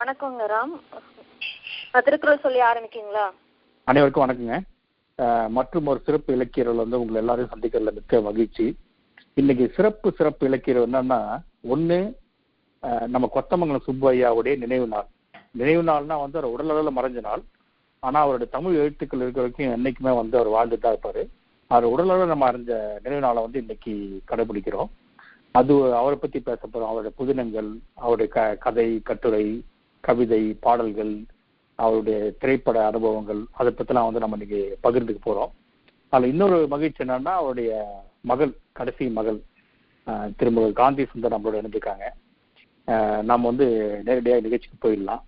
வணக்கங்க ராம். திருக்குறள் சொல்லி ஆரம்பிக்கீங்களா? அனைவருக்கும் வணக்கங்க. மற்றும் ஒரு சிறப்பு இலக்கியர்கள் வந்து உங்களை எல்லாரையும் சந்திக்கிறதுல மிக்க மகிழ்ச்சி. இன்னைக்கு சிறப்பு இலக்கியர் என்னன்னா, ஒண்ணு நம்ம கொத்தமங்கலம் சுப்பையாவுடைய நினைவு நாள். நினைவு நாள்னா வந்து அவர் உடலளவில் மறைஞ்ச நாள். ஆனா அவருடைய தமிழ் எழுத்துக்கள் இருக்கிற வரைக்கும் என்னைக்குமே வந்து அவர் வாழ்ந்துட்டு தான் இருப்பாரு. அவர் உடலளவில் நம்ம அறிஞ்ச நினைவு நாளை வந்து இன்னைக்கு கடைபிடிக்கிறோம். அது அவரை பத்தி பேச போறோம். அவருடைய புதினங்கள், அவருடைய கதை, கட்டுரை, கவிதை, பாடல்கள், அவருடைய திரைப்பட அனுபவங்கள், அதை பத்திலாம் வந்து நம்ம இன்னைக்கு பகிர்ந்துக்க போறோம். அதுல இன்னொரு மகிழ்ச்சி என்னன்னா, அவருடைய மகள், கடைசி மகள் திரும்ப காந்தி சுந்தர் நம்மளோட இணைஞ்சிருக்காங்க. நம்ம வந்து நேரடியாக நிகழ்ச்சிக்கு போயிடலாம்.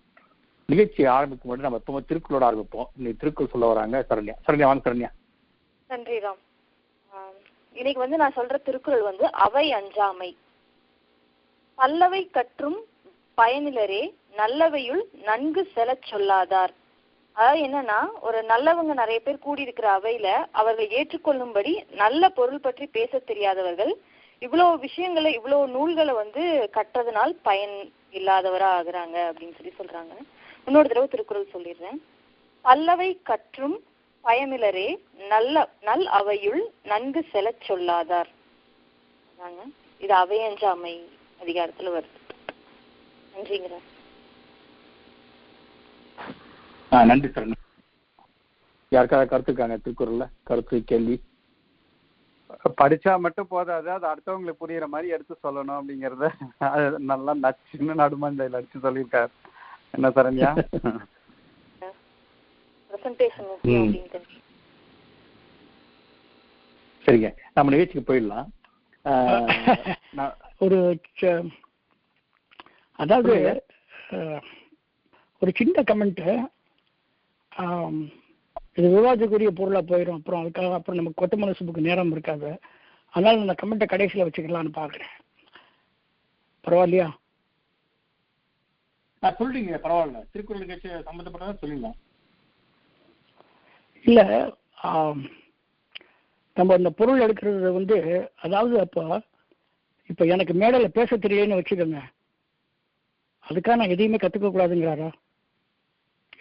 நிகழ்ச்சி ஆரம்பிக்கும் போது நம்ம எப்பவுமே திருக்குறளோட ஆரம்பிப்போம். இன்னைக்கு திருக்குறள் சொல்ல வராங்க சரண்யா. சரண்யா வாங்க சரண்யா. நன்றி ராம். இன்னைக்கு வந்து நான் சொல்ற திருக்குறள் வந்து அவை அஞ்சாமை. பல்லவை கற்றும் பயனிலரே நல்லவையுள் நன்கு செலச் சொல்லாதார். அதாவது என்னன்னா, ஒரு நல்லவங்க நிறைய பேர் கூடியிருக்கிற அவையில அவர்கள் ஏற்றுக்கொள்ளும்படி நல்ல பொருள் பற்றி பேச தெரியாதவர்கள் இவ்வளவு விஷயங்களை, இவ்வளவு நூல்களை வந்து கற்றதுனால் பயன் இல்லாதவரா ஆகுறாங்க அப்படின்னு சொல்றாங்க. இன்னொரு தடவை திருக்குறள் சொல்லிடுறேன். பல்லவை கற்றும் பயமிலரே நல் அவையுள் நன்கு செலச் சொல்லாதார். இது அவையஞ்சாமை அதிகாரத்துல வருது. நன்றிங்க. நன்றி சார். யாருக்காவது கருத்து இருக்காங்க திருக்குறள்ல? கருத்து, கேள்வி? படிச்சா மட்டும் போதாது, அது அடுத்தவங்களுக்கு புரியுற மாதிரி எடுத்து சொல்லணும் அப்படிங்கறத நல்லா நச்சுன்னு நடுமண்டையில அடிச்சு சொல்லியிருக்காரு. என்ன சரண்யா? சரிங்க, நம்ம நிகழ்ச்சிக்கு போயிடலாம். அதாவது ஒரு சின்ன கமெண்ட், இது விவாதத்துக்குரிய பொருளா போயிடும். அப்புறம் நமக்கு கொத்தமல்லி சுப்புக்கு நேரம் இருக்காது. அதனால அந்த கமெண்ட்டை கடைசியில வச்சுக்கலாம்னு பாக்குறேன். பரவாயில்லையா? சொல்றீங்க, பரவாயில்ல. திருக்குறள் நிகழ்ச்சி சம்பந்தப்பட்டதா சொல்லிடலாம். இல்ல, நம்ம இந்த பொருள் எடுக்கிறது வந்து, அதாவது இப்ப எனக்கு மேடையில பேச தெரியலன்னு வச்சுக்கோங்க, அதுக்காக நான் எதையுமே கத்துக்க கூடாதுங்கிறாரா?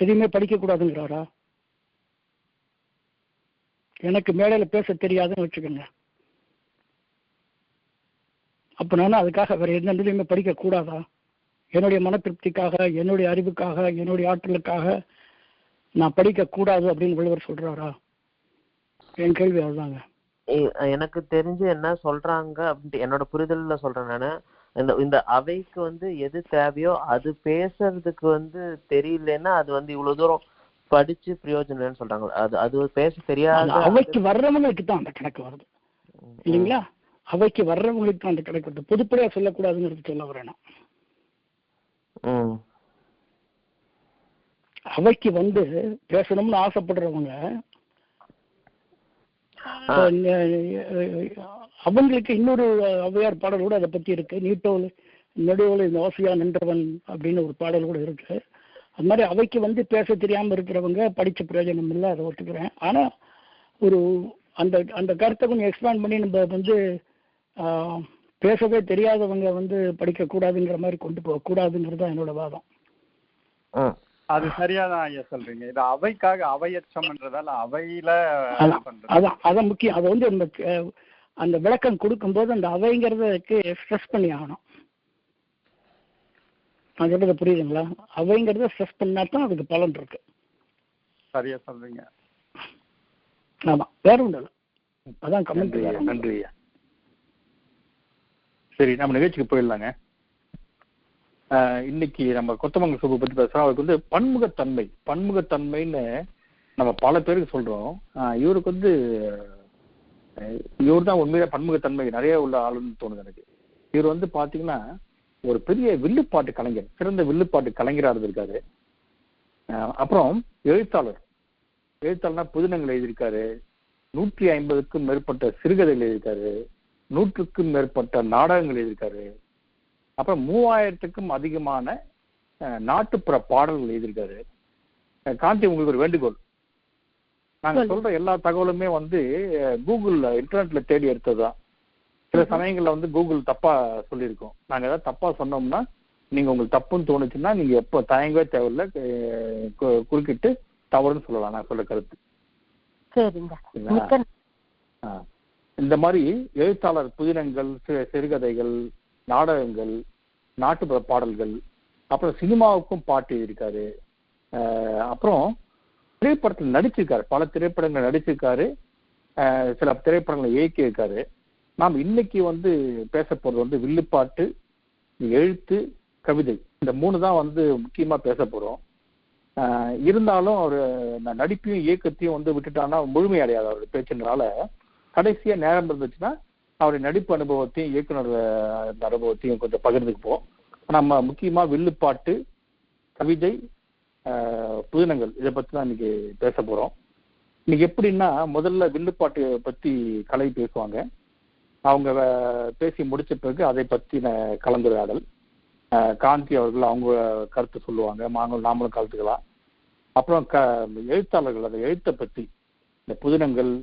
எதையுமே படிக்க கூடாதுங்கிறாரா? எனக்கு மேடையில பேச தெரியாதுன்னு வச்சுக்கோங்க, அப்ப நானும் அதுக்காக வேற எந்த நிலையுமே படிக்க கூடாதா? என்னுடைய மன திருப்திக்காக, என்னுடைய அறிவுக்காக, என்னுடைய ஆற்றலுக்காக நான் படிக்க கூடாது அப்படின்னு வள்ளுவர் சொல்றாரா? என் கேள்வி அதுதாங்க. எனக்கு தெரிஞ்சு என்ன சொல்றாங்க அப்படின்ட்டு என்னோட புரிதல்ல சொல்றேன் நானு. இந்த அவைக்கு வந்து எது தேவையோ அது பேசுறதுக்கு வந்து தெரியலன்னா அது வந்து இவ்வளவு தூரம் படிச்சு பிரயோஜனம் சொல்றாங்க. அது பேச தெரியாத அவைக்கு வர்றவங்களுக்கு தான் அந்த கணக்கு வருது இல்லைங்களா? அவைக்கு வர்றவங்களுக்கு தான் அந்த கணக்கு வருது. பொதுப்படையா சொல்லக்கூடாதுங்கிறது சொல்ல வரேன். அவைக்கு வந்து பேசணும்னு ஆசைப்படுறவங்க அவங்களுக்கு இன்னொரு ஔவையார் பாடல் கூட அதை பத்தி இருக்கு. நீட்டோல் நடுவில் இந்த ஓசையா நின்றவன் அப்படின்னு ஒரு பாடல் கூட இருக்கு. அது மாதிரி அவைக்கு வந்து பேச தெரியாம இருக்கிறவங்க படிச்ச பிரயோஜனம் இல்லை, அதை ஒத்துக்கிறேன். ஆனா ஒரு அந்த கருத்தை கொஞ்சம் எக்ஸ்பேண்ட் பண்ணி நம்ம வந்து பேசவே தெரியாதவங்க வந்து படிக்க கூடாதுங்கிற மாதிரி கொண்டு போக கூடாதுங்கிறது தான் என்னோட வாதம். அது சரியாதான் ஐயா சொல்றீங்க. இது அவைக்காக அவையற்றம்ன்றதால அவையில அதான் முக்கியம். அதை வந்து அந்த விளக்கம் கொடுக்கும் போது அந்த அவைங்கிறதுக்கு ஸ்ட்ரெஸ் பண்ணி ஆகணும். நான் சொல்றது புரியுதுங்களா? அவைங்கிறத ஸ்ட்ரெஸ் பண்ணா தான் அதுக்கு பலன் இருக்கு. சரியா சொல்றீங்க. ஆமா, வேற ஒன்று இல்லை. அதான் கமெண்ட். நன்றி. சரி, நம்ம நிகழ்ச்சிக்கு போயிடலாங்க. இன்னைக்கு நம்ம கொத்தமங்கலம் சுப்பு பத்தி பேசுறோம். அவருக்கு வந்து பன்முகத்தன்மைன்னு நம்ம பல பேருக்கு சொல்றோம். இவருக்கு வந்து இவர் தான் உண்மையில பன்முகத்தன்மை நிறைய உள்ள ஆளுன்னு தோணுது எனக்கு. இவர் வந்து பாத்தீங்கன்னா ஒரு பெரிய வில்லுப்பாட்டு கலைஞர், சிறந்த வில்லுப்பாட்டு கலைஞராக இருந்திருக்காரு. அப்புறம் எழுத்தாளர்னா புதினங்கள் எழுதியிருக்காரு. 150க்கும் மேற்பட்ட சிறுகதைகள் எழுதியிருக்காரு. 100க்கும் மேற்பட்ட நாடகங்கள் எழுதியிருக்காரு. அப்புறம் 3000க்கும் அதிகமான நாட்டுப்புற பாடல்கள் எழுதியிருக்காரு. காந்தி, உங்களுக்கு ஒரு வேண்டுகோள். நாங்க சொல்ற எல்லா தகவலுமே வந்து கூகுள்ல இன்டர்நெட்ல தேடி எடுத்ததுதான். சில சமயங்கள்ல வந்து கூகுள் தப்பா சொல்லியிருக்கோம். நாங்க ஏதாவது தப்பா சொன்னோம்னா நீங்க உங்களுக்கு தப்புன்னு தோணுச்சுன்னா நீங்க எப்போ தயங்கவே தேவையில்ல, குறுக்கிட்டு தவறுன்னு சொல்லலாம். நான் சொல்ற கருத்து சரிங்க. இந்த மாதிரி எழுத்தாளர் புதினங்கள், சிறுகதைகள், நாடகங்கள், நாட்டுப்புற பாடல்கள், அப்புறம் சினிமாவுக்கும் பாட்டு எழுதியிருக்காரு. அப்புறம் திரைப்படத்தில் நடிச்சிருக்காரு, பல திரைப்படங்கள் நடிச்சிருக்காரு, சில திரைப்படங்களை இயக்கியிருக்காரு. நாம் இன்னைக்கு பேச போறது வில்லுப்பாட்டு, எழுத்து, கவிதை, இந்த 3 தான் முக்கியமா பேச போறோம். இருந்தாலும் அவர் நடிப்பையும் இயக்கத்தையும் விட்டுட்டான்னா முழுமை அடையாது அவருடைய பேச்சுனால. கடைசியா நேரம் இருந்துச்சுன்னா அவருடைய நடிப்பு அனுபவத்தையும் இயக்குனர் அனுபவத்தையும் கொஞ்சம் பகிர்ந்துக்குப்போம். நம்ம முக்கியமா வில்லுப்பாட்டு, கவிதை, புதினங்கள் இதை பத்தி தான் இன்னைக்கு பேச போறோம். இன்னைக்கு எப்படின்னா, முதல்ல வில்லுப்பாட்டு பத்தி கலை பேசுவாங்க. அவங்க பேசி முடிச்ச பிறகு அதை பத்தின கலந்துரையாடல். காந்தி அவர்கள் அவங்க கருத்து சொல்லுவாங்க, நாமளும் கருத்துக்கலாம். அப்புறம் எழுத்தாளர்கள் அந்த எழுத்தை பத்தி, இந்த புதினங்கள்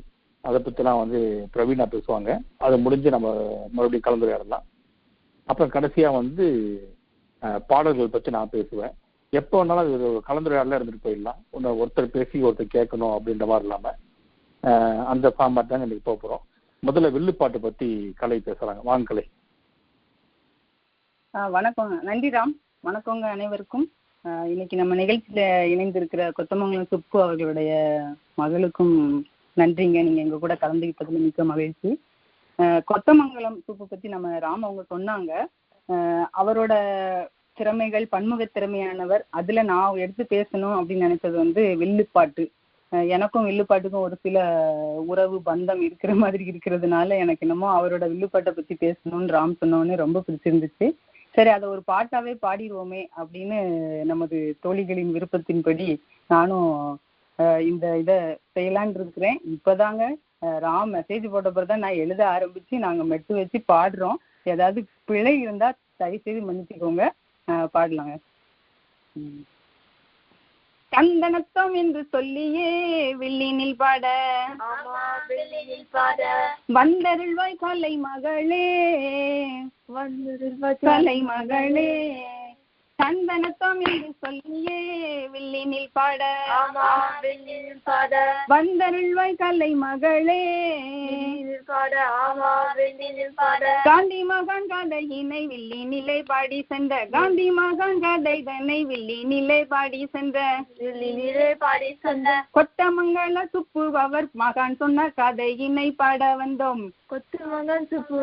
அதை பத்திலாம் பிரவீனா பேசுவாங்க. அதை முடிஞ்சு நம்ம மறுபடியும் கலந்துரையாடலாம். அப்புறம் கடைசியா பாடல்கள் பத்தி நான் பேசுவேன். எப்போ வேணாலும் அது ஒரு கலந்துரையாடல இருந்துட்டு போயிடலாம். ஒருத்தர் பேசி ஒருத்தர் கேட்கணும் அப்படின்ற மாதிரி இல்லாம அந்த ஃபார்மேட் தாங்க இன்னைக்கு போறோம். முதல்ல வில்லுப்பாட்டு பத்தி கலை பேசுறாங்க. வாங்க கலை. வணக்கங்க. நன்றி ராம். வணக்கங்க அனைவருக்கும். இன்னைக்கு நம்ம நிகழ்ச்சியில இணைந்திருக்கிற கொத்தமங்கலம் சுப்பு அவர்களுடைய மகளுக்கும் நன்றிங்க. நீங்க எங்க கூட கலந்துக்கிட்டதுல மிக்க மகிழ்ச்சி. கொத்தமங்கலம் சுப்பு பத்தி நம்ம ராம் அவங்க சொன்னாங்க. அவரோட திறமைகள் பன்முக திறமையானவர். அதுல நான் எடுத்து பேசணும் அப்படின்னு நினைச்சது வில்லுப்பாட்டு. எனக்கும் வில்லுப்பாட்டுக்கும் ஒரு சில உறவு பந்தம் இருக்கிற மாதிரி இருக்கிறதுனால எனக்கு என்னமோ அவரோட வில்லுப்பாட்டை பத்தி பேசணும்னு ராம் சொன்னோன்னு ரொம்ப பிடிச்சிருந்துச்சு. சரி, அதை ஒரு பாட்டாவே பாடிடுவோமே அப்படின்னு நமது தோழிகளின் விருப்பத்தின்படி நானும் இந்த இதை செய்யலான் இருக்கிறேன். இப்பதாங்க ராம் மெசேஜ் போட்ட பிறகுதான் நான் எழுத ஆரம்பிச்சு நாங்க மெட்டு வச்சு பாடுறோம். ஏதாவது பிழை இருந்தா தயவு செய்து மன்னிச்சுக்கோங்க. பாடலாங்க. சந்தனத்தம் என்று சொல்லியே வில்லினில் பாட வந்தருள்வாய் கலை மகளே, கலை மகளே. சந்தனத்தம் என்று சொல்லியே வில்லினில் பாட வந்தருள்வாய் கலை மகளே, காந்தி மகான் கதையினை வில்லி நிலை பாடி சென்ற, காந்தி மகான் கதை தன்னை வில்லி நிலை பாடி சென்ற, கொத்தமங்கல சுப்பு அவர் மகான் சொன்ன கதையினை பாட வந்தோம். கொத்தமங்கல் சுப்பு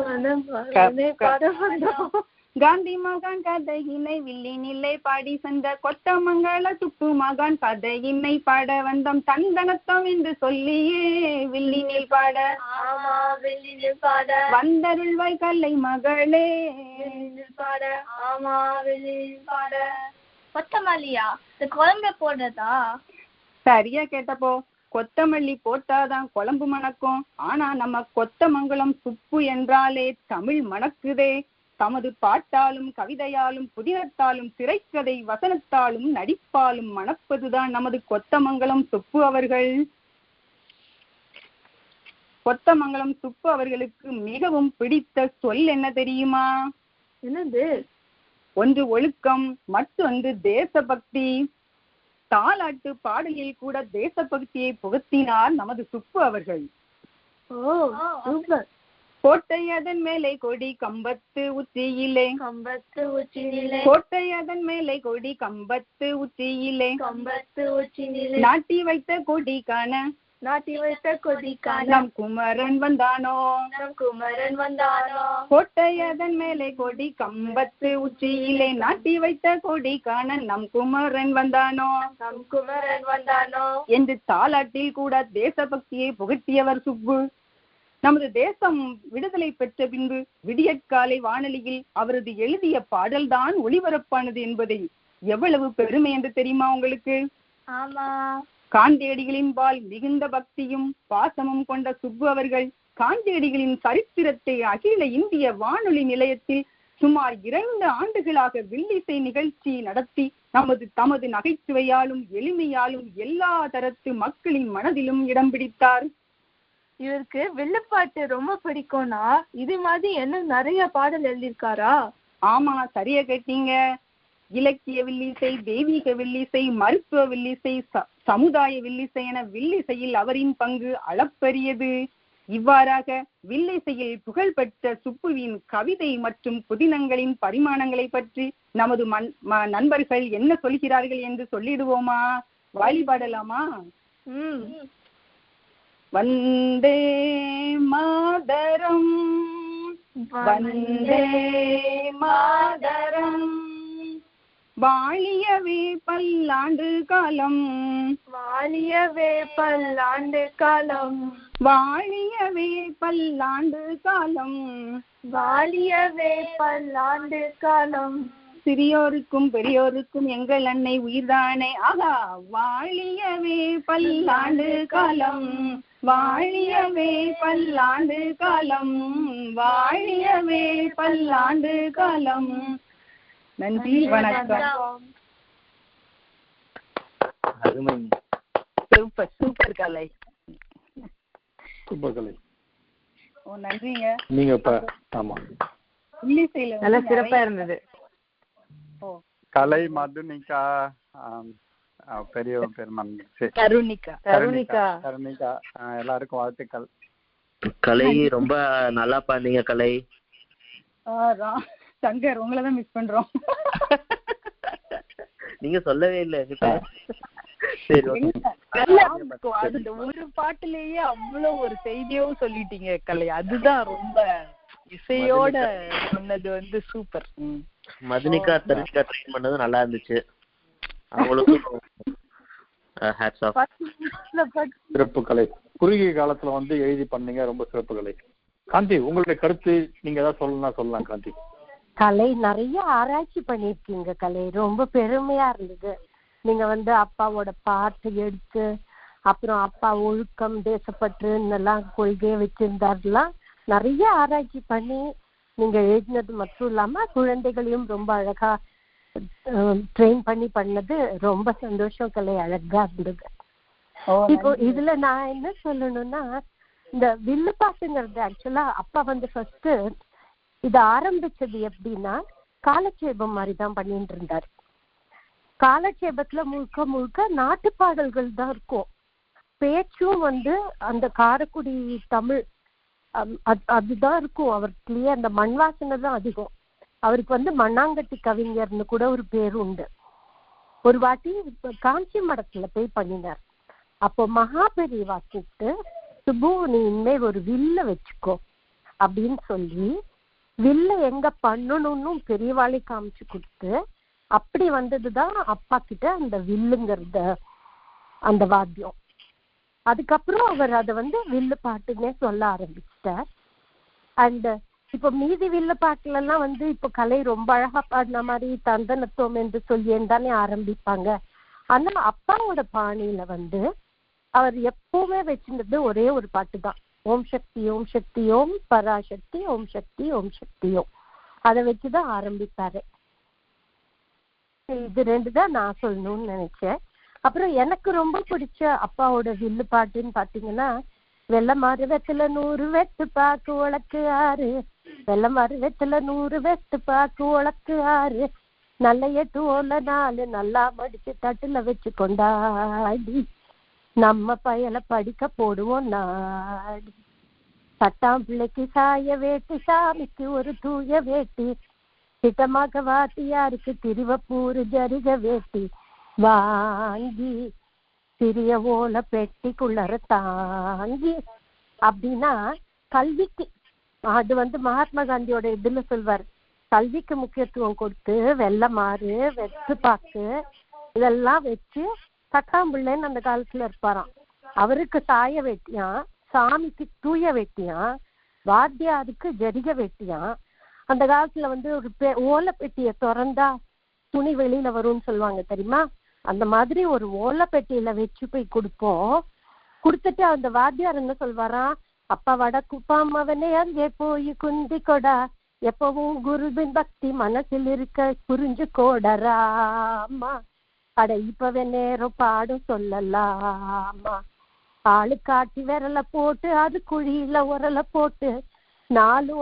பாட வந்தோம். காந்தி மகான் கதையினை வில்லி நிலை பாடி சென்ற, கொத்தமங்கல சுப்பு மகான் கதையினை பாட வந்தோம். தந்தனத்தம் என்று சொல்லியே வில்லினில் பாட வந்தருள்வாய் கலை மகளே, பாட பாட. கொத்தமல்லியா குழம்பு போடுறதா? சரியா கேட்டப்போ, கொத்தமல்லி போட்டாதான் குழம்பு மணக்கும். ஆனா நம்ம கொத்தமங்கலம் சுப்பு என்றாலே தமிழ் மணக்குதே. தமது பாட்டாலும் கவிதையாலும் புதினத்தாலும் திரைக்கதை வசனத்தாலும் நடிப்பாலும் மணப்பதுதான் நமது கொத்தமங்கலம் சுப்பு அவர்கள். கொத்தமங்கலம் சுப்பு அவர்களுக்கு மிகவும் பிடித்த சொல் என்ன தெரியுமா? என்னது? ஒன்று ஒழுக்கம், மற்றொன்று தேசபக்தி. தாலாட்டு பாடலில் கூட தேசபக்தியை புகுத்தினார் நமது சுப்பு அவர்கள். கோட்டை அதன் மேலே கொடி கம்பத்து உச்சியிலே, கம்பத்து உச்சியிலே, கோட்டை அதன் மேலே கொடி கம்பத்து உச்சியிலே, கம்பத்து உச்சியிலே, நாட்டி வைத்த கொடி காண, நாட்டி வைத்த கொடி காண, நம் குமரன் வந்தானோ, நம் குமரன் வந்தானோ. கோட்டை அதன் மேலே கொடி கம்பத்து உச்சியிலே, நாட்டி வைத்த கொடி காண நம் குமரன் வந்தானோ, நம் குமரன் வந்தானோ என்று தாலாட்டில் கூட தேசபக்தியை புகட்டியவர் சுப்பு. நமது தேசம் விடுதலை பெற்ற பின்பு விடியற்காலை வானொலியில் அவரது எழுதிய பாடல்தான் ஒளிபரப்பானது என்பதை எவ்வளவு பெருமை என்று தெரியுமா உங்களுக்கு? ஆமா. காந்தியடிகளின் பால் மிகுந்த பக்தியும் பாசமும் கொண்ட சுப்பு அவர்கள் காந்தியடிகளின் சரித்திரத்தை அகில இந்திய வானொலி நிலையத்தில் சுமார் 2 ஆண்டுகளாக வில்லிசை நிகழ்ச்சி நடத்தி தமது நகைச்சுவையாலும் எளிமையாலும் எல்லா தரத்து மக்களின் மனதிலும் இடம் பிடித்தார். இவருக்கு வில்லுப்பாட்டு ரொம்ப பிடிக்கும்னா இது மாதிரி என்ன நிறைய பாடல் எழுதியிருக்காரா? ஆமா, சரியா கேட்டீங்க. இலக்கிய வில்லிசை, தெய்வீக வில்லிசை, மருத்துவ வில்லிசை, சமுதாய வில்லிசை என வில்லிசையில் அவரின் பங்கு அளப்பரியது. இவ்வாறாக வில்லிசையில் புகழ்பெற்ற சுப்புவின் கவிதை மற்றும் புதினங்களின் பரிமாணங்களை பற்றி நமது நண்பர்கள் என்ன சொல்கிறார்கள் என்று சொல்லிடுவோமா? வாலிபாடலாமா? வந்தே மாதரம் வந்தே மாதரம் வாழியவே பல்லாண்டு காலம் வாழியவே பல்லாண்டு காலம் வாழியவே பல்லாண்டு காலம் வாழியவே பல்லாண்டு காலம் சிறியோருக்கும் பெரியோருக்கும் எங்கள் அன்னை உயிர்தானே. ஆகா, வாழியவே பல்லாண்டு காலம் வாழியவே பல்லாண்டு காலம் வாழியவே பல்லாண்டு காலம். நன்றி, வணக்கம். சூப்பர் சூப்பர் கலை. சூப்பர் கலை. ஓ, நன்றிங்க. நீங்க ஆமா வில்லிசையில நல்லா சிறப்பா இருந்தது. கலை மதுனிகா, பெரியவன் பேர் மறந்துச்சு, கருணிகா. கருணிகா கருணிகா, எல்லாருக்கும் வாழ்த்துக்கள். கலை ரொம்ப நல்லா பண்ணீங்க கலை. சங்கர், உங்களதான் மிஸ் பண்றோம். நீங்க சொல்லவே இல்லை. அந்த ஒரு பாட்டுலயே அவ்வளவு ஒரு செய்தியும் சொல்லிட்டீங்க கலை. அதுதான் ரொம்ப இசையோட சொன்னது வந்து சூப்பர். மதுனிகா தரிசிகா ட்ரெயின் பண்ணது நல்லா இருந்துச்சு. அவங்களுக்கும் ஹேட்ஸ் ஆஃப். சிறப்பு கலை. குறுகிய காலத்துல வந்து எழுதி பண்ணீங்க, ரொம்ப சிறப்பு கலை. காந்தி, உங்களுடைய கருத்து நீங்க ஏதாவது சொல்லலாம் காந்தி. கலை நிறைய ஆராய்ச்சி பண்ணிருக்கீங்க கலை, ரொம்ப பெருமையா இருந்தது. நீங்க வந்து அப்பாவோட பாட்டு எடுத்து, அப்புறம் அப்பா ஒழுக்கம், தேசப்பற்று எல்லாம் கொள்கையை வச்சிருந்தாருலாம் நிறைய ஆராய்ச்சி பண்ணி நீங்க எழுதினது மட்டும் இல்லாம குழந்தைகளையும் ரொம்ப அழகா ட்ரெயின் பண்ணது ரொம்ப சந்தோஷம் கலை. அழகா இருந்தது. இப்போ இதுல நான் என்ன சொல்லணும்னா, இந்த வில்லு பாட்டுங்கிறது ஆக்சுவலா அப்பா வந்து ஃபர்ஸ்ட் இது ஆரம்பிச்சது எப்படின்னா காலட்சேபம் மாதிரிதான் பண்ணிட்டு இருந்தாரு. காலட்சேபத்துல முழுக்க முழுக்க நாட்டு பாடல்கள் தான் இருக்கும். பேச்சும் வந்து அந்த காரைக்குடி தமிழ் அதுதான் இருக்கும். அவருக்குள்ளேயே அந்த மண் வாசனை தான் அதிகம். அவருக்கு வந்து மண்ணாங்கட்டி கவிஞர்னு கூட ஒரு பேர் உண்டு. ஒரு வாட்டி காஞ்சி மடத்துல போய் பண்ணினார். அப்போ மகாபெரிவா கூப்பிட்டு, சுப்பு நீ இனிமே ஒரு வில்ல வச்சுக்கோ அப்படின்னு சொல்லி வில்ல எங்க பண்ணணும்னு பெரியவாளை காமிச்சு கொடுத்து, அப்படி வந்ததுதான் அப்பா கிட்ட அந்த வில்லுங்கிறத அந்த வாத்தியம். அதுக்கப்புறம் அவர் அதை வந்து வில்லு பாட்டுன்னே சொல்ல ஆரம்பிச்சிட்டார். அண்ட் இப்ப மீதி வில்லு பாட்டுல எல்லாம் வந்து இப்ப கலை ரொம்ப அழகா பாடின மாதிரி தந்தனத்துவம் என்று சொல்லியேன்னு தானே ஆரம்பிப்பாங்க. ஆனா அப்பாவோட பாணியில வந்து அவர் எப்பவுமே வச்சிருந்தது ஒரே ஒரு பாட்டு தான், ஓம் சக்தி ஓம் சக்தி ஓம் பராசக்தி ஓம் சக்தி ஓம் சக்தி ஓம். அதை வச்சுதான் ஆரம்பிப்பாரு. இது ரெண்டு தான் நான் சொல்லணும்னு நினைச்சேன். அப்புறம் எனக்கு ரொம்ப பிடிச்ச அப்பாவோட வில்லு பாட்டுன்னு பாத்தீங்கன்னா, வெள்ள மருவத்துல 100 வெட்டு பாக்கு உழக்கு ஆறு, வெள்ள மருவத்துல 100 வெட்டு பாக்கு உழக்கு ஆறு, நல்ல 8 ஓல 4 நல்லா மடிச்சு தட்டுல வச்சு கொண்டாடி, நம்ம பயல படிக்க போடுவோம் நாடி, சட்டாம் பிள்ளைக்கு சாய வேட்டி, சாமிக்கு ஒரு தூய வேட்டி, திட்டமாக வாத்தியாருக்கு திருவப்பூர் ஜரிக வேட்டி வாங்கி, சிறிய ஓலை பெட்டிக்குள்ளர தாங்கி. அப்படின்னா கல்விக்கு, அது வந்து மகாத்மா காந்தியோட இதுல சொல்வார், கல்விக்கு முக்கியத்துவம் கொடுத்து வெள்ளை மாறு வெத்து பாக்கு இதெல்லாம் வச்சு சட்டாம்பிள்ளைன்னு அந்த காலத்துல இருப்பாராம். அவருக்கு சாய வேட்டியான், சாமிக்கு தூய வேட்டியான், வாத்தியாருக்கு ஜரிக வேட்டியான். அந்த காலத்துல வந்து ஒரு ஓலை பெட்டியை திறந்தா துணி வெளியில வரும்னு சொல்லுவாங்க தெரியுமா? அந்த மாதிரி ஒரு ஓலை பெட்டியில வச்சு போய் கொடுப்போம். கொடுத்துட்டு அந்த வாத்தியார் என்ன சொல்வாராம், அப்பா வடக்குப்பாமவனே அங்கே போய் குந்தி கொடா, எப்பவும் குருவின் பக்தி மனசில் இருக்க புரிஞ்சு கோடராமா, அட இப்பவே நேரம் பாடும் சொல்லலாமா, ஆளு காட்டி விரல போட்டு அது குழியில உரல போட்டு 4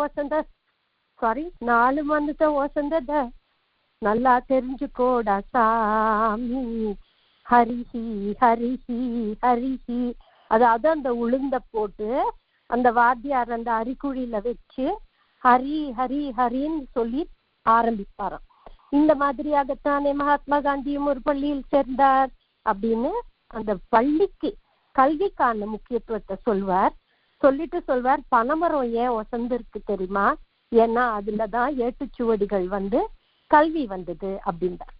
மந்தத்தை ஒசந்தத நல்லா தெரிஞ்சுக்கோடா சாமி, ஹரிஹி ஹரிஹி ஹரிஹி. அதாவது அந்த உளுந்த போட்டு அந்த வாத்தியார் அந்த அரிக்குழியில வச்சு ஹரி ஹரி ஹரின்னு சொல்லி ஆரம்பிப்பாராம். இந்த மாதிரியாகத்தானே மகாத்மா காந்தியும் ஒரு பள்ளியில் சேர்ந்தார் அப்படின்னு அந்த பள்ளிக்கு கல்விக்கான முக்கியத்துவத்தை சொல்வார். பனைமரம் ஏன் வசந்திருக்கு தெரியுமா? ஏன்னா அதுலதான் ஏட்டுச்சுவடிகள் கல்வி வந்தது அப்படின்றார்.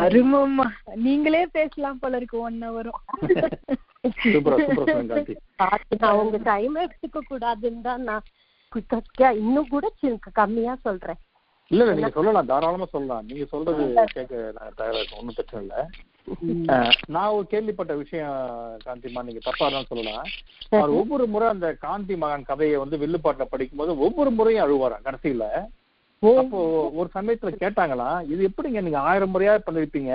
அருமம்மா, நீங்களே பேசலாம் போல இருக்கு 1 hour. அவங்க டைம் எடுத்துக்க கூடாதுன்னு தான் நான் இன்னும் கூட கம்மியா சொல்றேன். இல்ல நீங்க சொல்லலாம், தாராளமா சொல்லலாம். நீங்க சொல்றது கேட்க நான் தயாரா இருக்கேன், ஒன்னும் பிரச்சனை இல்ல. நான் ஒரு கேள்விப்பட்ட விஷயம் காந்திமா, நீங்க தப்பா தான் சொல்லலாம். அவர் ஒவ்வொரு முறை அந்த காந்தி மகான் கதையை வில்லுப்பாட்டை படிக்கும் போது ஒவ்வொரு முறையும் அழுவாராம் கடைசியில. அப்போ ஒரு சமயத்துல கேட்டாங்களாம், இது எப்படிங்க நீங்க 1000 முறையா பண்ணிருப்பீங்க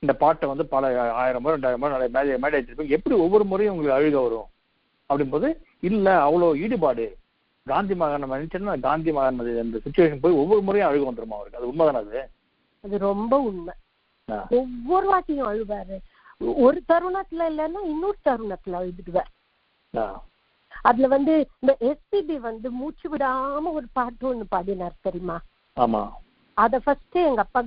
இந்த பாட்டை பல 1000 முறை 2000 முறை மேடை வச்சிருப்பீங்க, எப்படி ஒவ்வொரு முறையும் உங்களுக்கு அழுக வரும் அப்படின்போது, இல்ல அவ்வளவு ஈடுபாடு காந்தி மகான் நம்ம நினைச்சோம்னா காந்தி மகான் அந்த சிச்சுவேஷன் போய் ஒவ்வொரு முறையும் அழுக வந்துருமா அவருக்கு? அது உண்மைதானே? அது ரொம்ப உண்மை. ஒவ்வொரு வாட்டியும் அழுவாரு. ஒரு தருணத்துல இல்லைன்னா இன்னொரு தருணத்துல அழுதுடுவார். அதுல இந்த எஸ்பிபி மூச்சு விடாம ஒரு பாட்டு ஒண்ணு பாடினார் தெரியுமா? ஆமா. அத ஃபர்ஸ்ட் எங்க அப்பா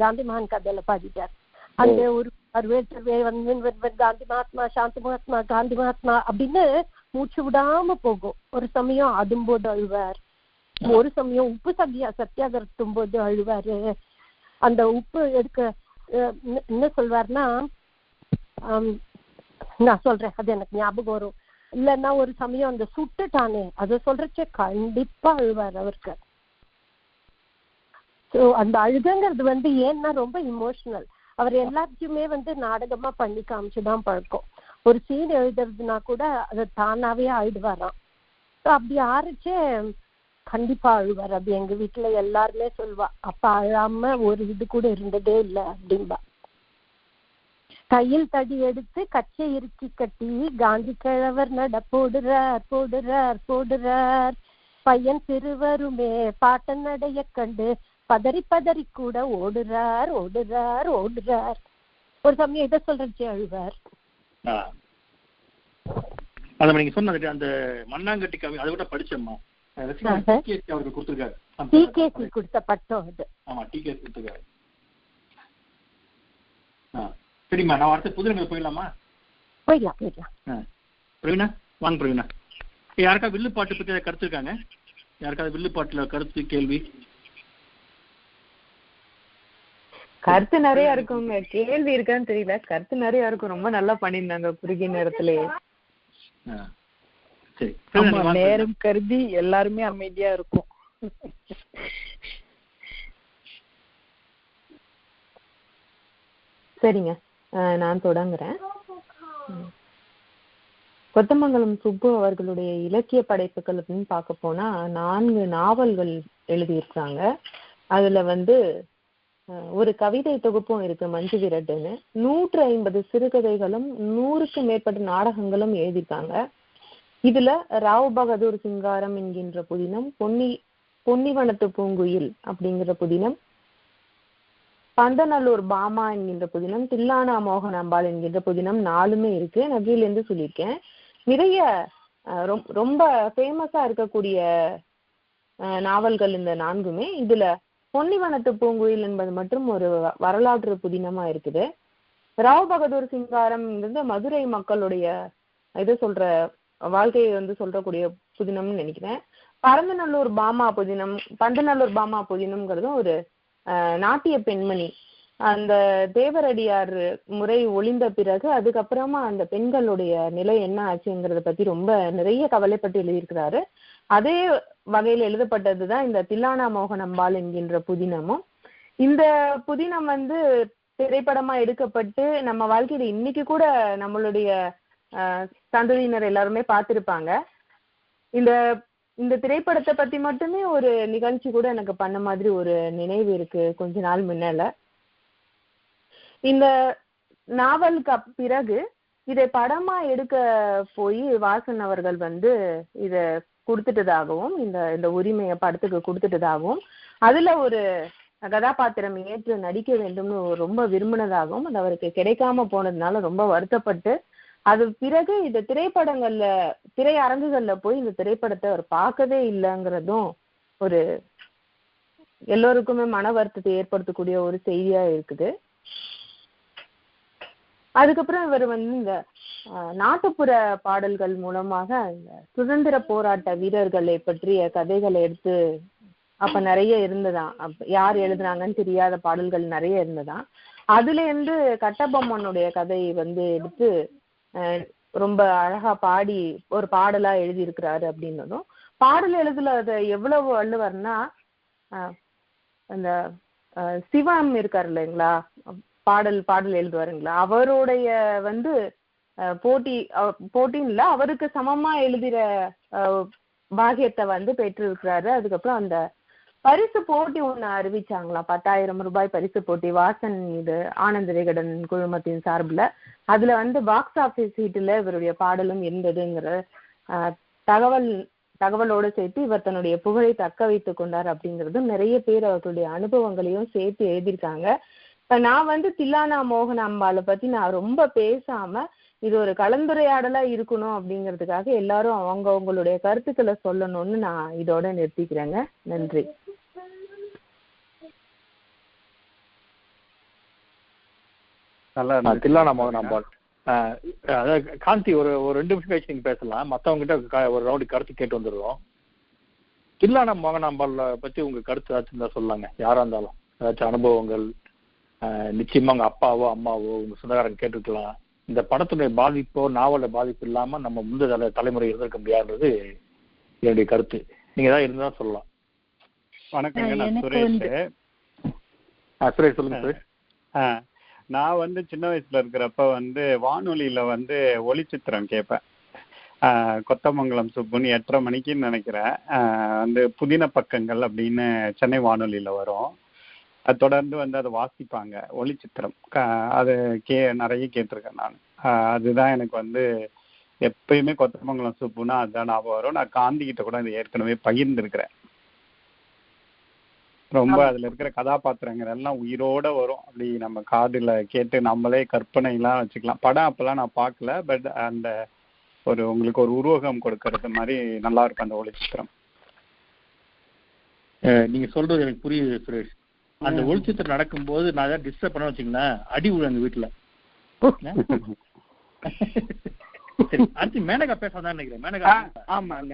காந்தி மகான் கதையில பாடிட்டார். அந்த ஒரு காந்தி மகாத்மா, சாந்தி மகாத்மா, காந்தி மகாத்மா அப்படின்னு மூச்சு விடாம போகும். ஒரு சமயம் அதும்போது அழுவார், ஒரு சமயம் உப்பு சத்தியாகிரத்தும் போது அழுவாரு. அந்த உப்பு எடுக்க என்ன சொல்வார்னா, நான் சொல்றேன், அது எனக்கு ஞாபகம் வரும். இல்லன்னா ஒரு சமயம் அந்த சுட்டுட்டானே அதை சொல்றச்சே கண்டிப்பா அழுவார் அவருக்கு. அந்த அழுகங்கிறது ஏன்னா ரொம்ப இமோஷனல். அவர் எல்லாத்தையுமே நாடகமா பண்ணி காமிச்சுதான் பழக்கம். ஒரு சீன் எழுதுறதுனா கூட அதை தானாவே ஆயிடுவாராம். அப்படி ஆரம்பிச்சே கண்டிப்பா அழுவார். அது எங்க வீட்டுல எல்லாருமே சொல்வா, அப்பா அழாம ஒரு இது கூட இருந்ததே இல்லை அப்படின்பா. கையில் தடி எடுத்து கச்சை இறுக்கி கட்டி காந்தி கிழவர் நட போடுறார் பையன் சிறுவருமே பாட்டன் நடைய கண்டு பதறி பதறி கூட ஓடுறார். ஒரு சமயம் இதை சொல்றச்சே அழுவார். நீங்க சொன்ன அந்த மண்ணாங்கட்டி கவி அதை கூட படிச்சோம்மா, அவருக்கு கொடுத்திருக்காரு. டிகேசி கொடுத்த பட்டம் அது. ஆமா, டிகேசி கொடுத்திருக்காரு. சரிம்மா, நான் அடுத்த புதுநகர் போயிடலாமா? போயிடலாம். பிரவீனா வாங்க. பிரவீனா, யாருக்காவது வில்லுப்பாட்டு பத்தி கருத்து இருக்காங்க? யாருக்காவது வில்லுப்பாட்டுல கருத்து கேள்வி? கருத்து நிறைய இருக்குங்க, கேள்வி இருக்கான்னு தெரியல. கருத்து நிறைய இருக்கும். ரொம்ப நல்லா பண்ணிருந்தாங்க குறுகிய நேரத்திலேயே. நேரம் கருதி எல்லாருமே அமைதியா இருக்கும். சரிங்க, நான் தொடங்குறேன். கொத்தமங்கலம் சுப்பு அவர்களுடைய இலக்கிய படைப்புகள் அப்படின்னு பார்க்க போனா 4 நாவல்கள் எழுதியிருக்காங்க. அதுல ஒரு கவிதை தொகுப்பும் இருக்கு, மஞ்சு விரட்டுன்னு. 150 சிறுகதைகளும் 100க்கும் மேற்பட்ட நாடகங்களும் எழுதியிருக்காங்க. இதுல ராவ் பகதூர் சிங்காரம் என்கின்ற புதினம், பொன்னிவனத்து பூங்குயில் அப்படிங்கிற புதினம், பந்தநல்லூர் பாமா என்கின்ற புதினம், தில்லானா மோகன் அம்பாள் என்கின்ற புதினம் 4மே இருக்கு. நபியிலேருந்து சொல்லியிருக்கேன். நிறைய ரொம்ப ஃபேமஸா இருக்கக்கூடிய நாவல்கள் இந்த 4மே. இதுல பொன்னிவனத்து பூங்குயில் என்பது மற்றும் ஒரு வரலாற்று புதினமா இருக்குது. ராவ் பகதூர் சிங்காரம்ங்கிறது மதுரை மக்களுடைய இதை சொல்ற வாழ்க்கையை சொல்றக்கூடிய புதினம்னு நினைக்கிறேன். பந்தநல்லூர் பாமா புதினம்ங்கிறதும் ஒரு நாட்டிய பெண்மணி. அந்த தேவரடியார் முறை ஒளிந்த பிறகு அதுக்கப்புறமா அந்த பெண்களுடைய நிலை என்ன ஆச்சுங்கிறத பத்தி ரொம்ப நிறைய கவலைப்பட்டு எழுதியிருக்கிறாரு. அதே வகையில் எழுதப்பட்டதுதான் இந்த தில்லானா மோகன் அம்பாள் என்கின்ற புதினமும். இந்த புதினம் திரைப்படமா எடுக்கப்பட்டு நம்ம வாழ்க்கையில இன்னைக்கு கூட நம்மளுடைய சந்ததியினர் எல்லாருமே பார்த்திருப்பாங்க. இந்த திரைப்படத்தை பத்தி மட்டுமே ஒரு நிகழ்ச்சி கூட எனக்கு பண்ண மாதிரி ஒரு நினைவு இருக்கு கொஞ்ச நாள் முன்னால. இந்த நாவலுக்கு பிறகு இதை படமா எடுக்க போய் வாசன் அவர்கள் வந்து இத கொடுத்துட்டதாகவும் இந்த உரிமையை படத்துக்கு கொடுத்துட்டதாகவும் அதுல ஒரு கதாபாத்திரம் ஏற்று நடிக்க வேண்டும்னு ரொம்ப விரும்பினதாகவும் அது அவருக்கு கிடைக்காம போனதுனால ரொம்ப வருத்தப்பட்டு அது பிறகு இந்த திரைப்படங்கள்ல திரையரங்குகள்ல போய் இந்த திரைப்படத்தை அவர் பார்க்கவே இல்லைங்கிறதும் ஒரு எல்லோருக்குமே மன வருத்தத்தை ஏற்படுத்தக்கூடிய ஒரு செய்தியா இருக்குது. அதுக்கப்புறம் இவர் வந்து இந்த நாட்டுப்புற பாடல்கள் மூலமாக இந்த சுதந்திர போராட்ட வீரர்களை பற்றிய கதைகளை எடுத்து அப்ப நிறைய இருந்ததாம். யார் எழுதுனாங்கன்னு தெரியாத பாடல்கள் நிறைய இருந்ததாம். அதுல இருந்து கட்டபொம்மனுடைய கதையை வந்து எடுத்து ரொம்ப அழகா பாடி ஒரு பாடலா எழுதி இருக்கிறாரு அப்படின்னதும் பாடல் எழுதுல எவ்வளவு வள்ளுவர்னா அந்த சிவம் இருக்காரு இல்லைங்களா, பாடல் எழுதுவாருங்களா, அவருடைய வந்து போட்டின்னு இல்லை அவருக்கு சமமா எழுதுற பாகியத்தை வந்து பெற்றிருக்கிறாரு. அதுக்கப்புறம் அந்த பரிசு போட்டி ஒண்ணு அறிவிச்சாங்களாம், 10,000 ரூபாய் பரிசு போட்டி வாசன் இது ஆனந்த விகடன் குழுமத்தின் சார்பில். அதுல வந்து பாக்ஸ் ஆபீஸ் சீட்டுல இவருடைய பாடலும் இருந்ததுங்கிற தகவலோடு சேர்த்து இவர் தன்னுடைய புகழை தக்க வைத்துக் கொண்டார் அப்படிங்கிறதும் நிறைய பேர் அவர்களுடைய அனுபவங்களையும் சேர்த்து எழுதியிருக்காங்க. இப்ப நான் வந்து தில்லானா மோகன அம்பாளை பத்தி நான் ரொம்ப பேசாம இது ஒரு கலந்துரையாடலா இருக்கணும் அப்படிங்கிறதுக்காக எல்லாரும் அவங்களுடைய கருத்துக்களை சொல்லணும்னு நான் இதோட நிறுத்திக்கிறேங்க. நன்றி. தில்லானா மோகன அம்பாள் அதாவது காந்தி ஒரு 2 நிமிஷம் கழிச்சு நீங்க பேசலாம், மத்தவங்க கிட்ட ஒரு ரவுண்டு கருத்து கேட்டு வந்துடுவோம். தில்லானா மோகன அம்பாள் பத்தி உங்க கருத்து ஏதாச்சும் இருந்தா சொல்லாங்க, யாரா இருந்தாலும் ஏதாச்சும் அனுபவங்கள். நிச்சயமா உங்க அப்பாவோ அம்மாவோ உங்க சொந்தக்காரங்க கேட்டுருக்கலாம். இந்த படத்துடைய பாதிப்போ நாவல பாதிப்பு இல்லாம நம்ம முந்தைய தலைமுறை இருந்திருக்க முடியாதுன்றது என்னுடைய கருத்து. நீங்க ஏதாவது இருந்தா சொல்லலாம். வணக்கங்க, நான் சுரேஷ். சுரேஷ் சொல்லுங்க. சுரேஷ், நான் வந்து சின்ன வயசுல இருக்கிறப்ப வந்து வானொலியில வந்து ஒளிச்சித்திரம் கேட்பேன். கொத்தமங்கலம் சுப்புன்னு 8:30 மணிக்குன்னு நினைக்கிறேன் வந்து புதின பக்கங்கள் அப்படின்னு சென்னை வானொலியில வரும். அது தொடர்ந்து வந்து அதை வாசிப்பாங்க ஒளிச்சித்திரம். அது நிறைய கேட்டிருக்கேன் நான். அதுதான் எனக்கு வந்து எப்பயுமே கொத்தமங்கலம் சுப்புன்னா அதுதான் ஞாபகம் வரும். நான் காந்தி கிட்ட கூட அதை ஏற்கனவே பகிர்ந்துருக்கிறேன். ரொம்ப அதுல இருக்கிற கதாபாத்திரங்கள் எல்லாம் உயிரோட வரும். அப்படி நம்ம காதுல கேட்டு நம்மளே கற்பனை எல்லாம் வச்சுக்கலாம். படம் அப்பெல்லாம் நான் பார்க்கல, பட் அந்த ஒரு உங்களுக்கு ஒரு உருவகம் கொடுக்கறது மாதிரி நல்லா இருக்கும் அந்த ஒளிச்சித்திரம். நீங்க சொல்றது எனக்கு புரியுது சுரேஷ். அந்த ஒளிச்சித்திரம் நடக்கும்போது நான் ஏதாவது டிஸ்டர்ப் பண்ண வச்சுங்களேன், அடி விழு எங்க வீட்டுல. மேனகா பேசாதான் நினைக்கிறேன். மேனகா. ஆமாங்க.